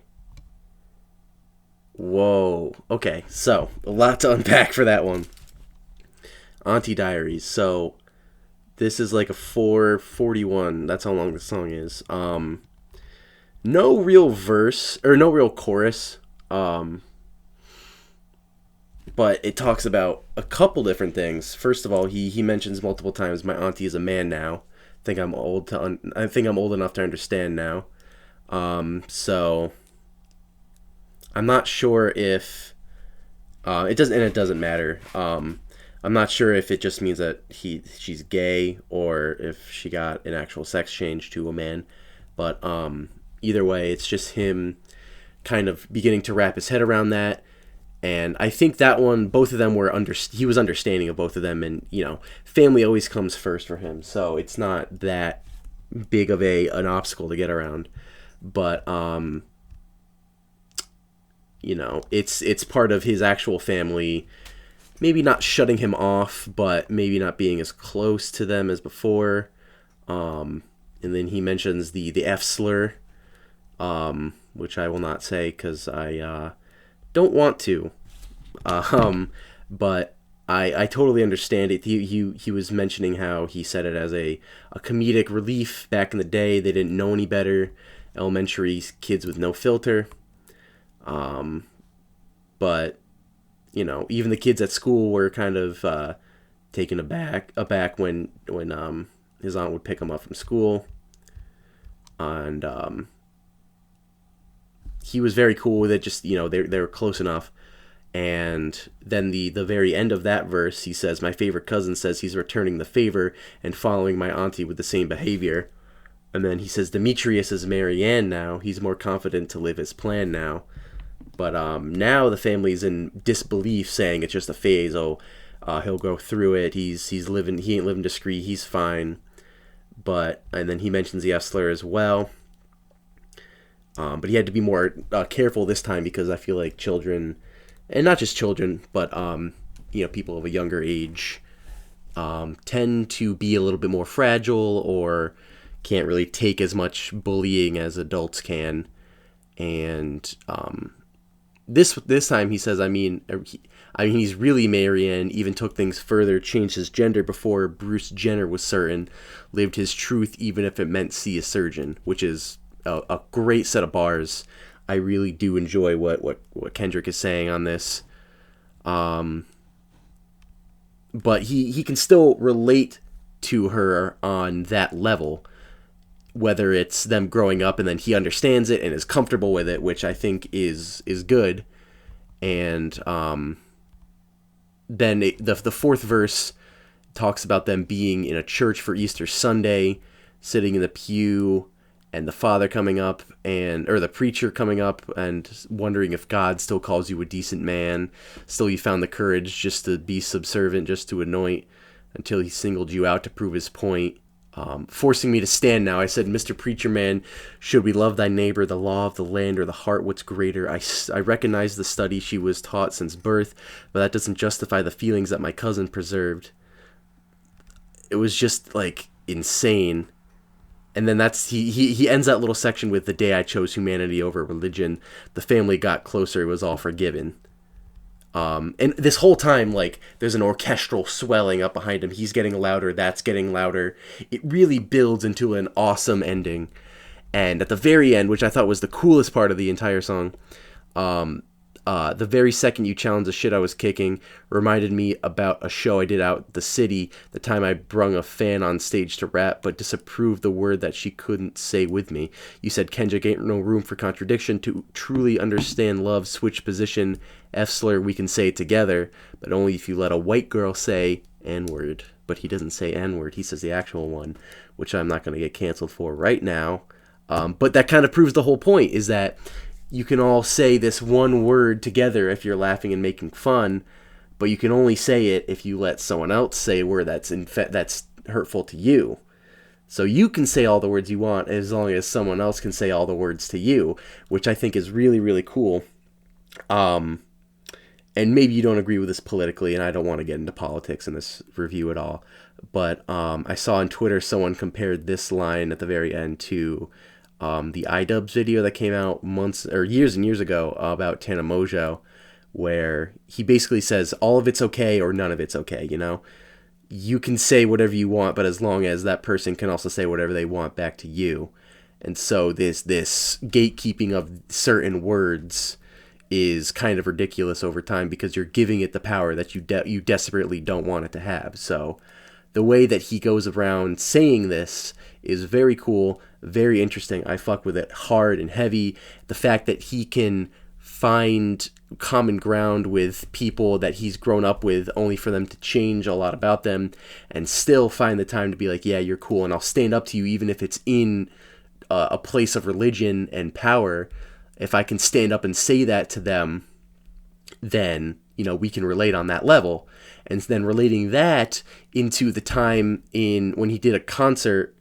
Whoa. Okay, so a lot to unpack for that one. Auntie Diaries. So this is like a 4:41. That's how long the song is. No real verse or no real chorus. But it talks about a couple different things. First of all, he mentions multiple times, "My auntie is a man now. I think I'm old enough to understand now." So I'm not sure if it doesn't matter. I'm not sure if it just means that she's gay or if she got an actual sex change to a man. But either way, it's just him kind of beginning to wrap his head around that. And I think that one, both of them he was understanding of both of them, and family always comes first for him, so it's not that big of an obstacle to get around. But it's part of his actual family, maybe not shutting him off, but maybe not being as close to them as before. And then he mentions the F slur, which I will not say because I don't want to, but I totally understand it. He was mentioning how he said it as a comedic relief back in the day. They didn't know any better, elementary kids with no filter. But even the kids at school were kind of taken aback when his aunt would pick him up from school, and he was very cool with it. Just they were close enough. And then the very end of that verse, he says, "My favorite cousin says he's returning the favor and following my auntie with the same behavior." And then he says, "Demetrius is Marianne now. He's more confident to live his plan now." But now the family's in disbelief, saying it's just a phase. He'll go through it. He ain't living discreet. He's fine. And then he mentions the F slur as well. But he had to be more careful this time because I feel like children, and not just children, but people of a younger age tend to be a little bit more fragile or can't really take as much bullying as adults can. And this time he says, he's really Marianne, even took things further, changed his gender before Bruce Jenner was certain, lived his truth even if it meant see a surgeon, which is a great set of bars. I really do enjoy what Kendrick is saying on this. But he can still relate to her on that level, whether it's them growing up and then he understands it and is comfortable with it, which I think is good. And then the fourth verse talks about them being in a church for Easter Sunday, sitting in the pew, and the father coming up, or the preacher coming up and wondering if God still calls you a decent man. Still you found the courage just to be subservient, just to anoint, until he singled you out to prove his point. Forcing me to stand now, I said, "Mr. Preacher Man, should we love thy neighbor, the law of the land, or the heart what's greater? I recognize the study she was taught since birth, but that doesn't justify the feelings that my cousin preserved." It was just, insane. And then he ends that little section with, "The day I chose humanity over religion, the family got closer, it was all forgiven." And this whole time, there's an orchestral swelling up behind him. He's getting louder, that's getting louder. It really builds into an awesome ending. And at the very end, which I thought was the coolest part of the entire song, The very second you challenged the shit I was kicking reminded me about a show I did out the city, the time I brung a fan on stage to rap, but disapproved the word that she couldn't say with me. You said Kendrick ain't no room for contradiction. To truly understand love, switch position, F-slur, we can say it together, but only if you let a white girl say N-word. But he doesn't say N-word, he says the actual one, which I'm not going to get canceled for right now. But that kind of proves the whole point, is that you can all say this one word together if you're laughing and making fun, but you can only say it if you let someone else say a word that's hurtful to you. So you can say all the words you want as long as someone else can say all the words to you, which I think is really, really cool. And maybe you don't agree with this politically, and I don't want to get into politics in this review at all, but I saw on Twitter someone compared this line at the very end to the iDubbbz video that came out years and years ago about 𝗠𝗏𝗄, where he basically says all of it's okay or none of it's okay. You know, you can say whatever you want, but as long as that person can also say whatever they want back to you. And so this gatekeeping of certain words is kind of ridiculous over time, because you're giving it the power that you desperately don't want it to have. So the way that he goes around saying this is very cool, very interesting. I fuck with it hard and heavy. The fact that he can find common ground with people that he's grown up with, only for them to change a lot about them, and still find the time to be like, yeah, you're cool, and I'll stand up to you even if it's in a place of religion and power. If I can stand up and say that to them, then, you know, we can relate on that level. And then relating that into the time when he did a concert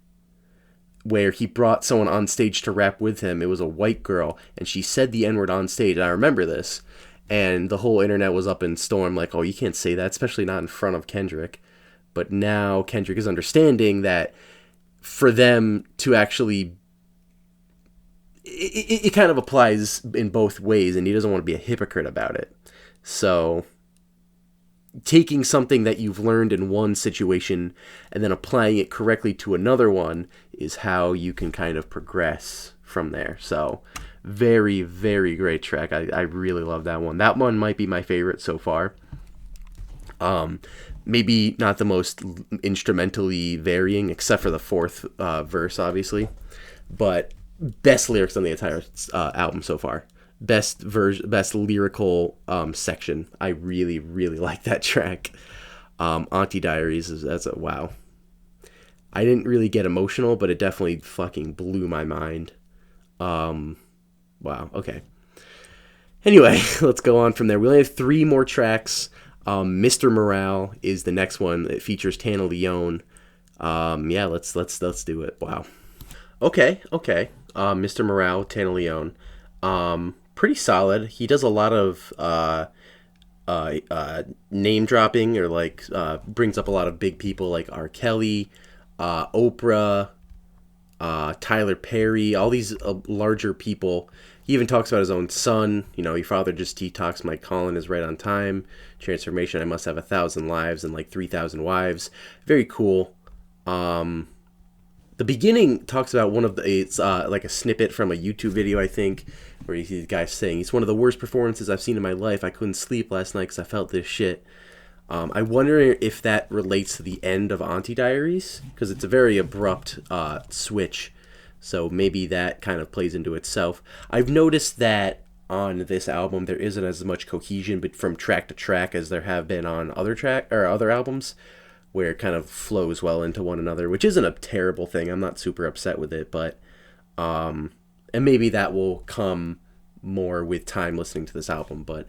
where he brought someone on stage to rap with him. It was a white girl, and she said the N-word on stage, and I remember this. And the whole internet was up in storm, like, oh, you can't say that, especially not in front of Kendrick. But now Kendrick is understanding that for them to actually... It kind of applies in both ways, and he doesn't want to be a hypocrite about it. So taking something that you've learned in one situation and then applying it correctly to another one is how you can kind of progress from there. So very, very great track. I really love that one. That one might be my favorite so far. Maybe not the most instrumentally varying, except for the fourth verse, obviously. But best lyrics on the entire album so far. Best lyrical section. I really, really like that track. Auntie Diaries, that's a wow. I didn't really get emotional, but it definitely fucking blew my mind. Wow, okay. Anyway, let's go on from there. We only have 3 more tracks. Mr. Morale is the next one. It features Tana Leone. Yeah, let's do it. Wow. Okay. Mr. Morale, Tana Leone. Pretty solid. He does a lot of name dropping, or like brings up a lot of big people like R. Kelly, Oprah, Tyler Perry, all these larger people. He even talks about his own son. You know, your father just detoxed. My calling is right on time. Transformation. I must have 1,000 lives and like 3,000 wives. Very cool. The beginning talks about it's like a snippet from a YouTube video, I think, where you see the guy saying, it's one of the worst performances I've seen in my life. I couldn't sleep last night because I felt this shit. I wonder if that relates to the end of Auntie Diaries, because it's a very abrupt switch. So maybe that kind of plays into itself. I've noticed that on this album there isn't as much cohesion but from track to track as there have been on other albums, where it kind of flows well into one another, which isn't a terrible thing. I'm not super upset with it, but and maybe that will come more with time listening to this album. But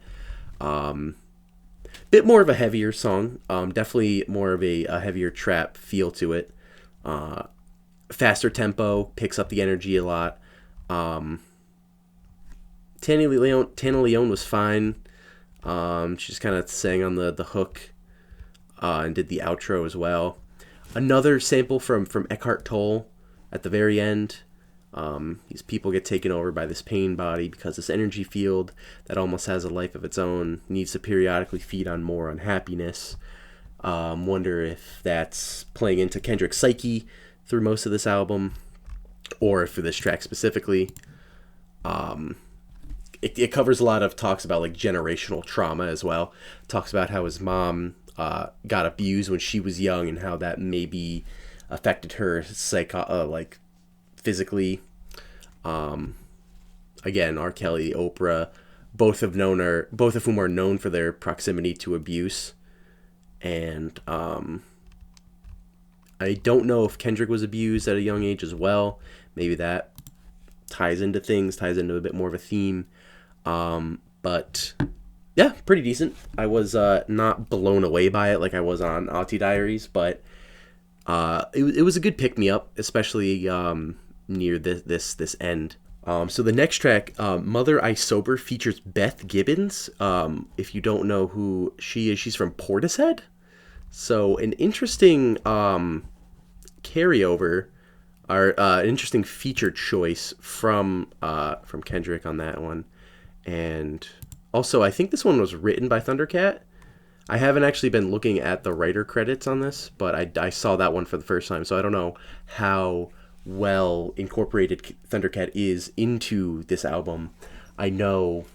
bit more of a heavier song, definitely more of a heavier trap feel to it. Faster tempo, picks up the energy a lot. Tana Leone was fine. She just kind of sang on the hook. And did the outro as well. Another sample from Eckhart Tolle at the very end. These people get taken over by this pain body because this energy field that almost has a life of its own needs to periodically feed on more unhappiness. Wonder if that's playing into Kendrick's psyche through most of this album, or for this track specifically. it covers a lot of talks about like generational trauma as well. Talks about how his mom got abused when she was young and how that maybe affected her like physically. Again, R. Kelly, Oprah, both of whom are known for their proximity to abuse. And I don't know if Kendrick was abused at a young age as well. Maybe that ties into a bit more of a theme. But yeah, pretty decent. I was not blown away by it like I was on Auntie Diaries, but it was a good pick-me-up, especially near this end. So the next track, 𝗏𝗏 features Beth Gibbons. If you don't know who she is, she's from Portishead. So an interesting carryover, or an interesting feature choice from Kendrick on that one. And also, I think this one was written by 𝗠𝗏𝗃. I haven't actually been looking at the writer credits on this, but I saw that one for the first time, so I don't know how well incorporated 𝗠𝗏𝗃 is into this album. I know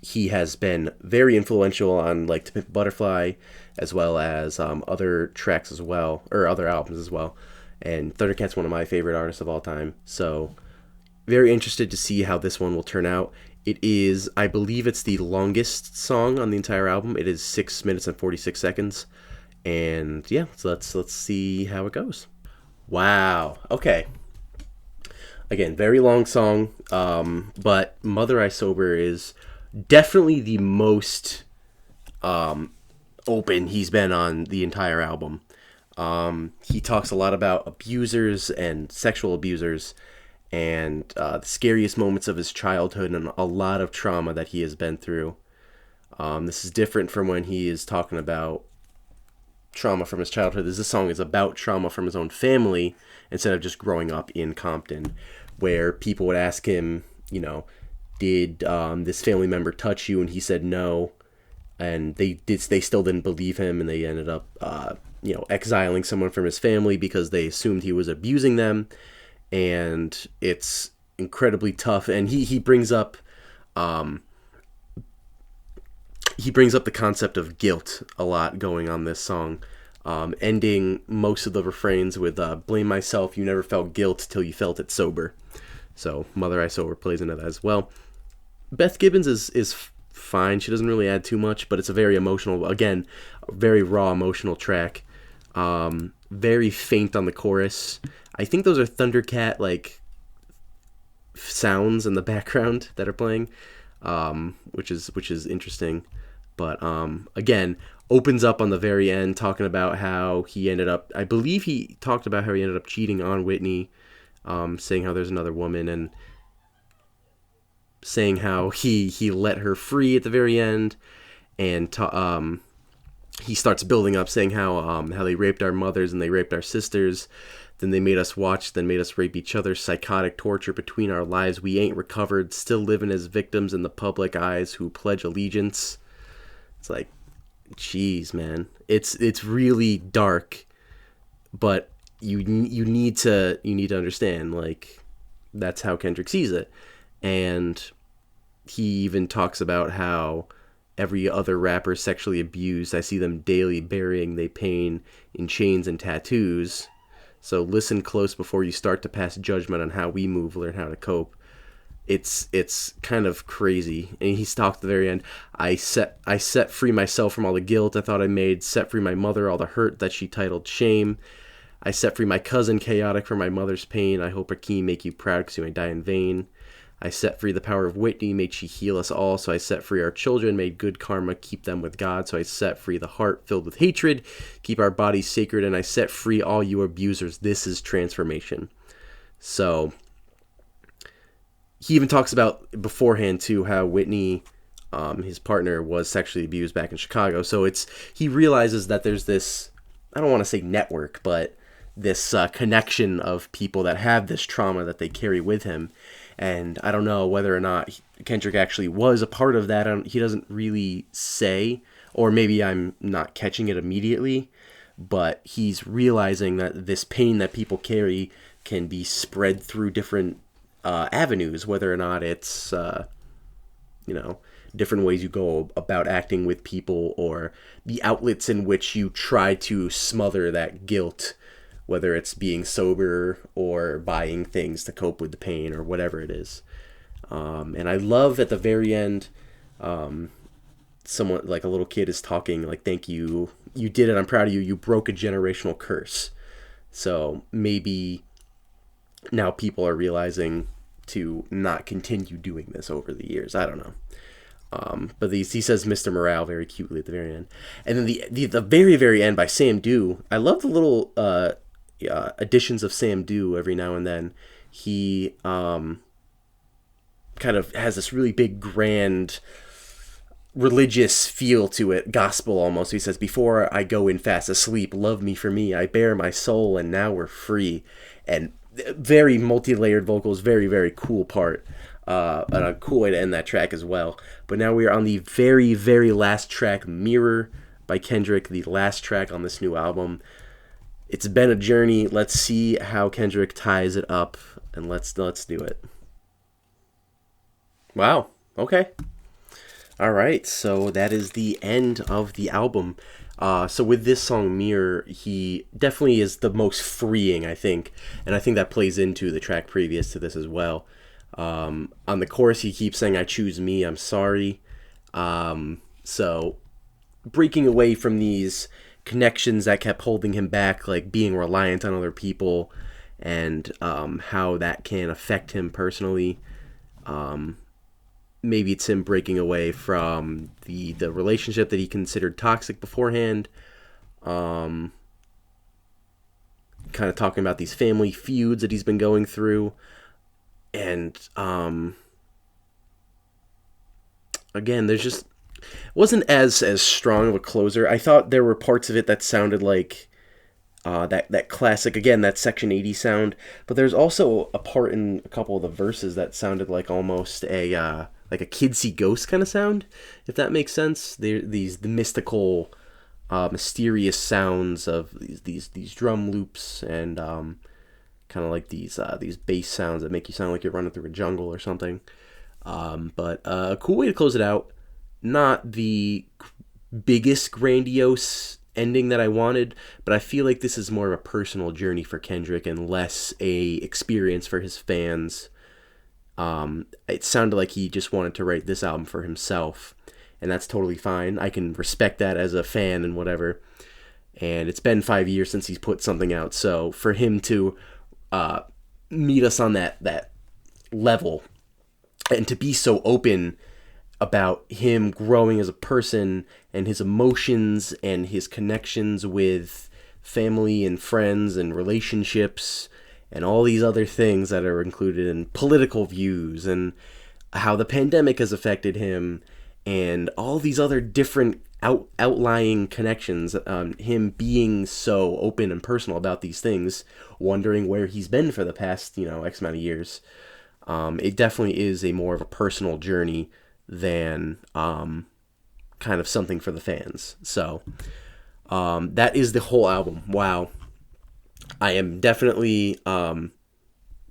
he has been very influential on like 𝗏 Pimp a Butterfly, as well as other tracks as well, or other albums as well. And 𝗠𝗏𝗃's one of my favorite artists of all time, so very interested to see how this one will turn out. It is, I believe it's the longest song on the entire album. It is 6 minutes and 46 seconds. And yeah, so let's see how it goes. Wow. Okay. Again, very long song. But 𝗏𝗏 is definitely the most open he's been on the entire album. He talks a lot about abusers and sexual abusers, and the scariest moments of his childhood and a lot of trauma that he has been through. This is different from when he is talking about trauma from his childhood. This song is about trauma from his own family instead of just growing up in Compton, where people would ask him, you know, did this family member touch you? And he said no, and they still didn't believe him, and they ended up exiling someone from his family because they assumed he was abusing them. And it's incredibly tough. And he brings up the concept of guilt a lot going on this song, ending most of the refrains with blame myself, you never felt guilt till you felt it sober. So 𝗏𝗏 plays into that as well. Beth Gibbons is fine. She doesn't really add too much, but it's a very emotional, again, very raw emotional track. Very faint on the chorus. I think those are 𝗠𝗏𝗃 like sounds in the background that are playing, which is interesting. But again, opens up on the very end talking about how he ended up, I believe he talked about how he ended up cheating on Whitney, saying how there's another woman, and saying how he let her free at the very end, and he starts building up, saying how they raped our mothers and they raped our sisters. Then they made us watch, then made us rape each other. Psychotic torture between our lives. We ain't recovered. Still living as victims in the public eyes who pledge allegiance. It's like, geez, man. It's really dark, but you need to understand, like, that's how Kendrick sees it. And he even talks about how every other rapper is sexually abused. I see them daily burying their pain in chains and tattoos. So listen close before you start to pass judgment on how we move, learn how to cope. It's kind of crazy. And he's talked at the very end. I set free myself from all the guilt I thought I made. Set free my mother, all the hurt that she titled shame. I set free my cousin, chaotic, from my mother's pain. I hope Akeem make you proud because you may die in vain. I set free the power of Whitney, made she heal us all. So I set free our children, made good karma, keep them with God. So I set free the heart filled with hatred, keep our bodies sacred. And I set free all you abusers. This is transformation. So he even talks about beforehand too how Whitney, his partner, was sexually abused back in Chicago. So he realizes that there's this, I don't want to say network, but this connection of people that have this trauma that they carry with him. And I don't know whether or not Kendrick actually was a part of that. He doesn't really say, or maybe I'm not catching it immediately, but he's realizing that this pain that people carry can be spread through different avenues, whether or not it's different ways you go about acting with people, or the outlets in which you try to smother that guilt, whether it's being sober or buying things to cope with the pain or whatever it is. And I love at the very end, someone, like a little kid, is talking like, thank you, you did it, I'm proud of you, you broke a generational curse. So maybe now people are realizing to not continue doing this over the years. I don't know. But he says Mr. Morale very cutely at the very end. And then the very, very end by Sam Dew. I love the little additions of Sam Dew every now and then. He kind of has this really big, grand, religious feel to it, gospel almost. He says, before I go in fast asleep, love me for me, I bare my soul and now we're free. And very multi-layered vocals, very, very cool part. And a cool way to end that track as well. But now we are on the very, very last track, Mirror by Kendrick, the last track on this new album. It's been a journey. Let's see how Kendrick ties it up, and let's do it. Wow. Okay. All right. So that is the end of the album. So with this song, Mirror, he definitely is the most freeing, I think. And I think that plays into the track previous to this as well. On the chorus, he keeps saying, I choose me, I'm sorry. So breaking away from these connections that kept holding him back, like being reliant on other people, and how that can affect him personally. Maybe it's him breaking away from the relationship that he considered toxic beforehand. Kind of talking about these family feuds that he's been going through. And again, there's just wasn't as strong of a closer. I thought there were parts of it that sounded like that classic, again, that Section 80 sound. But there's also a part in a couple of the verses that sounded like almost a 𝗠𝗏𝗃 𝗃𝗍 kind of sound, if that makes sense. The mystical, mysterious sounds of these drum loops and kind of like these bass sounds that make you sound like you're running through a jungle or something. But a cool way to close it out. Not the biggest grandiose ending that I wanted, but I feel like this is more of a personal journey for Kendrick and less a experience for his fans. It sounded like he just wanted to write this album for himself, and that's totally fine. I can respect that as a fan and whatever. And it's been 5 years since he's put something out, so for him to meet us on that level and to be so open about him growing as a person and his emotions and his connections with family and friends and relationships and all these other things that are included in political views and how the pandemic has affected him and all these other different outlying connections, him being so open and personal about these things, wondering where he's been for the past, X amount of years. It definitely is a more of a personal journey than kind of something for the fans. So that is the whole album. Wow. I am definitely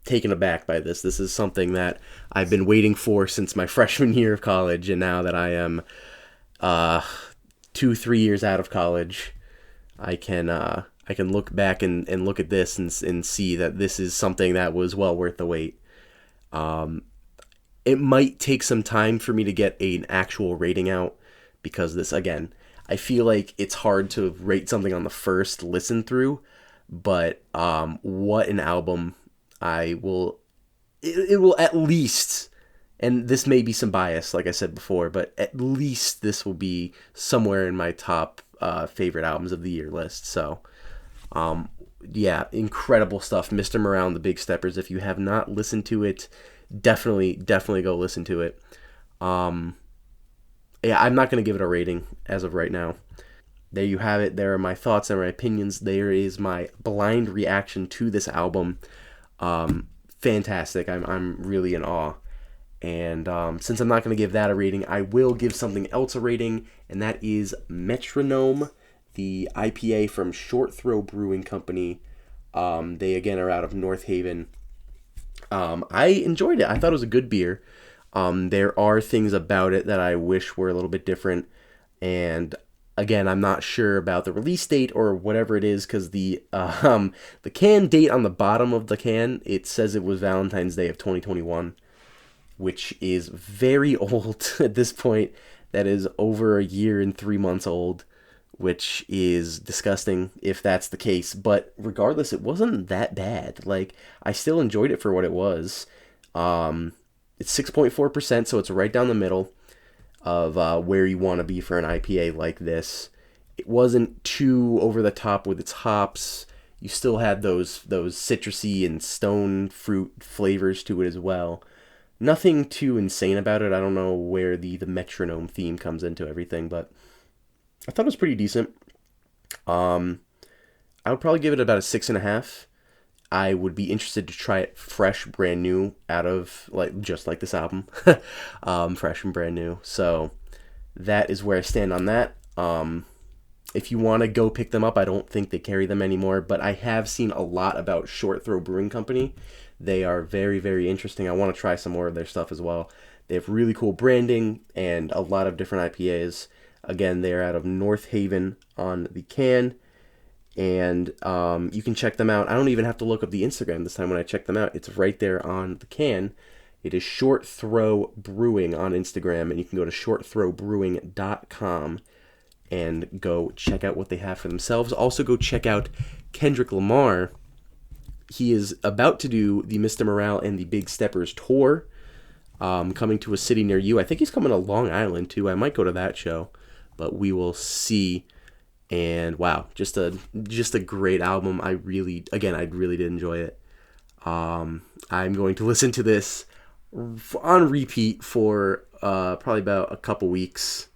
taken aback by this. This is something that I've been waiting for since my freshman year of college, and now that I am 2-3 years out of college, I can look back and look at this and see that this is something that was well worth the wait. It might take some time for me to get an actual rating out, because this, again, I feel like it's hard to rate something on the first listen through, but what an album. It will at least, and this may be some bias, like I said before, but at least this will be somewhere in my top favorite albums of the year list. So, yeah, incredible stuff. Mr. Morale and the Big Steppers. If you have not listened to it, definitely go listen to it. Yeah, I'm not going to give it a rating as of right now. There you have it. There are my thoughts and my opinions. There is my blind reaction to this album. Fantastic. I'm really in awe. And since I'm not going to give that a rating, I will give something else a rating, and that is Metronome, the IPA from Short Throw Brewing Company. They, again, are out of North Haven. I enjoyed it. I thought it was a good beer. There are things about it that I wish were a little bit different, and again, I'm not sure about the release date or whatever it is, because the can date on the bottom of the can, it says it was Valentine's Day of 2021, which is very old at this point. That is over a year and 3 months old, which is disgusting if that's the case. But regardless, it wasn't that bad. Like, I still enjoyed it for what it was. It's 6.4%, so it's right down the middle of where you want to be for an IPA like this. It wasn't too over the top with its hops. You still had those citrusy and stone fruit flavors to it as well. Nothing too insane about it. I don't know where the metronome theme comes into everything, but I thought it was pretty decent. I would probably give it about a 6.5. I would be interested to try it fresh, brand new, out of, like, just like this album. Fresh and brand new. So that is where I stand on that. If you want to go pick them up, I don't think they carry them anymore, but I have seen a lot about Throw Brewing Company. They are very, very interesting. I want to try some more of their stuff as well. They have really cool branding and a lot of different IPAs. Again, they're out of North Haven on the can, and you can check them out. I don't even have to look up the Instagram this time when I check them out. It's right there on the can. It is Short Throw Brewing on Instagram, and you can go to shortthrowbrewing.com and go check out what they have for themselves. Also, go check out Kendrick Lamar. He is about to do the Mr. Morale and the Big Steppers tour, coming to a city near you. I think he's coming to Long Island too. I might go to that show, but we will see. And wow, just a great album. I really did enjoy it. I'm going to listen to this on repeat for probably about a couple weeks,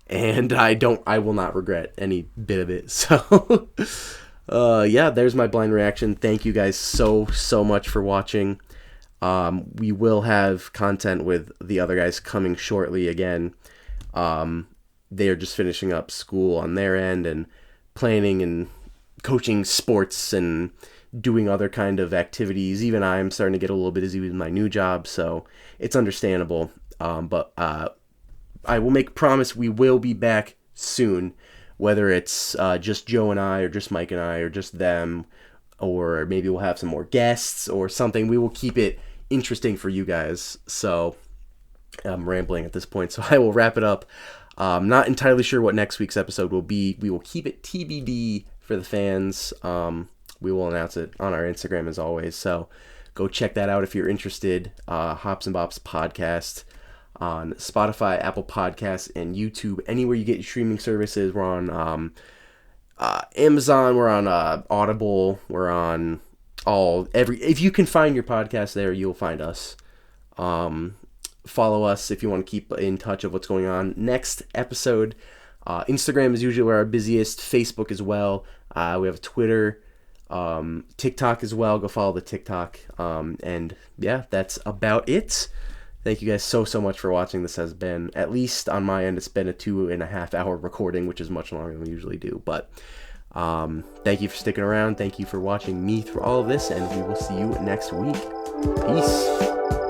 and I will not regret any bit of it. So yeah, there's my blind reaction. Thank you guys so much for watching. We will have content with the other guys coming shortly again. They're just finishing up school on their end and planning and coaching sports and doing other kind of activities. Even I'm starting to get a little bit busy with my new job, so it's understandable. But I will make a promise we will be back soon, whether it's just Joe and I, or just Mike and I, or just them, or maybe we'll have some more guests or something. We will keep it interesting for you guys. So I'm rambling at this point, so I will wrap it up. Not entirely sure what next week's episode will be. We will keep it TBD for the fans. We will announce it on our Instagram as always, so go check that out if you're interested. Hops and Bops podcast on Spotify, Apple Podcasts, and YouTube. Anywhere you get your streaming services. We're on Amazon. We're on Audible. We're on if you can find your podcast there, you'll find us. Follow us if you want to keep in touch of what's going on. Next episode, Instagram is usually where our busiest. Facebook as well. We have Twitter, TikTok as well. Go follow the TikTok. And yeah, that's about it. Thank you guys so much for watching. This has been, at least on my end, it's been a 2.5 hour recording, which is much longer than we usually do. But thank you for sticking around. Thank you for watching me through all of this, and we will see you next week. Peace.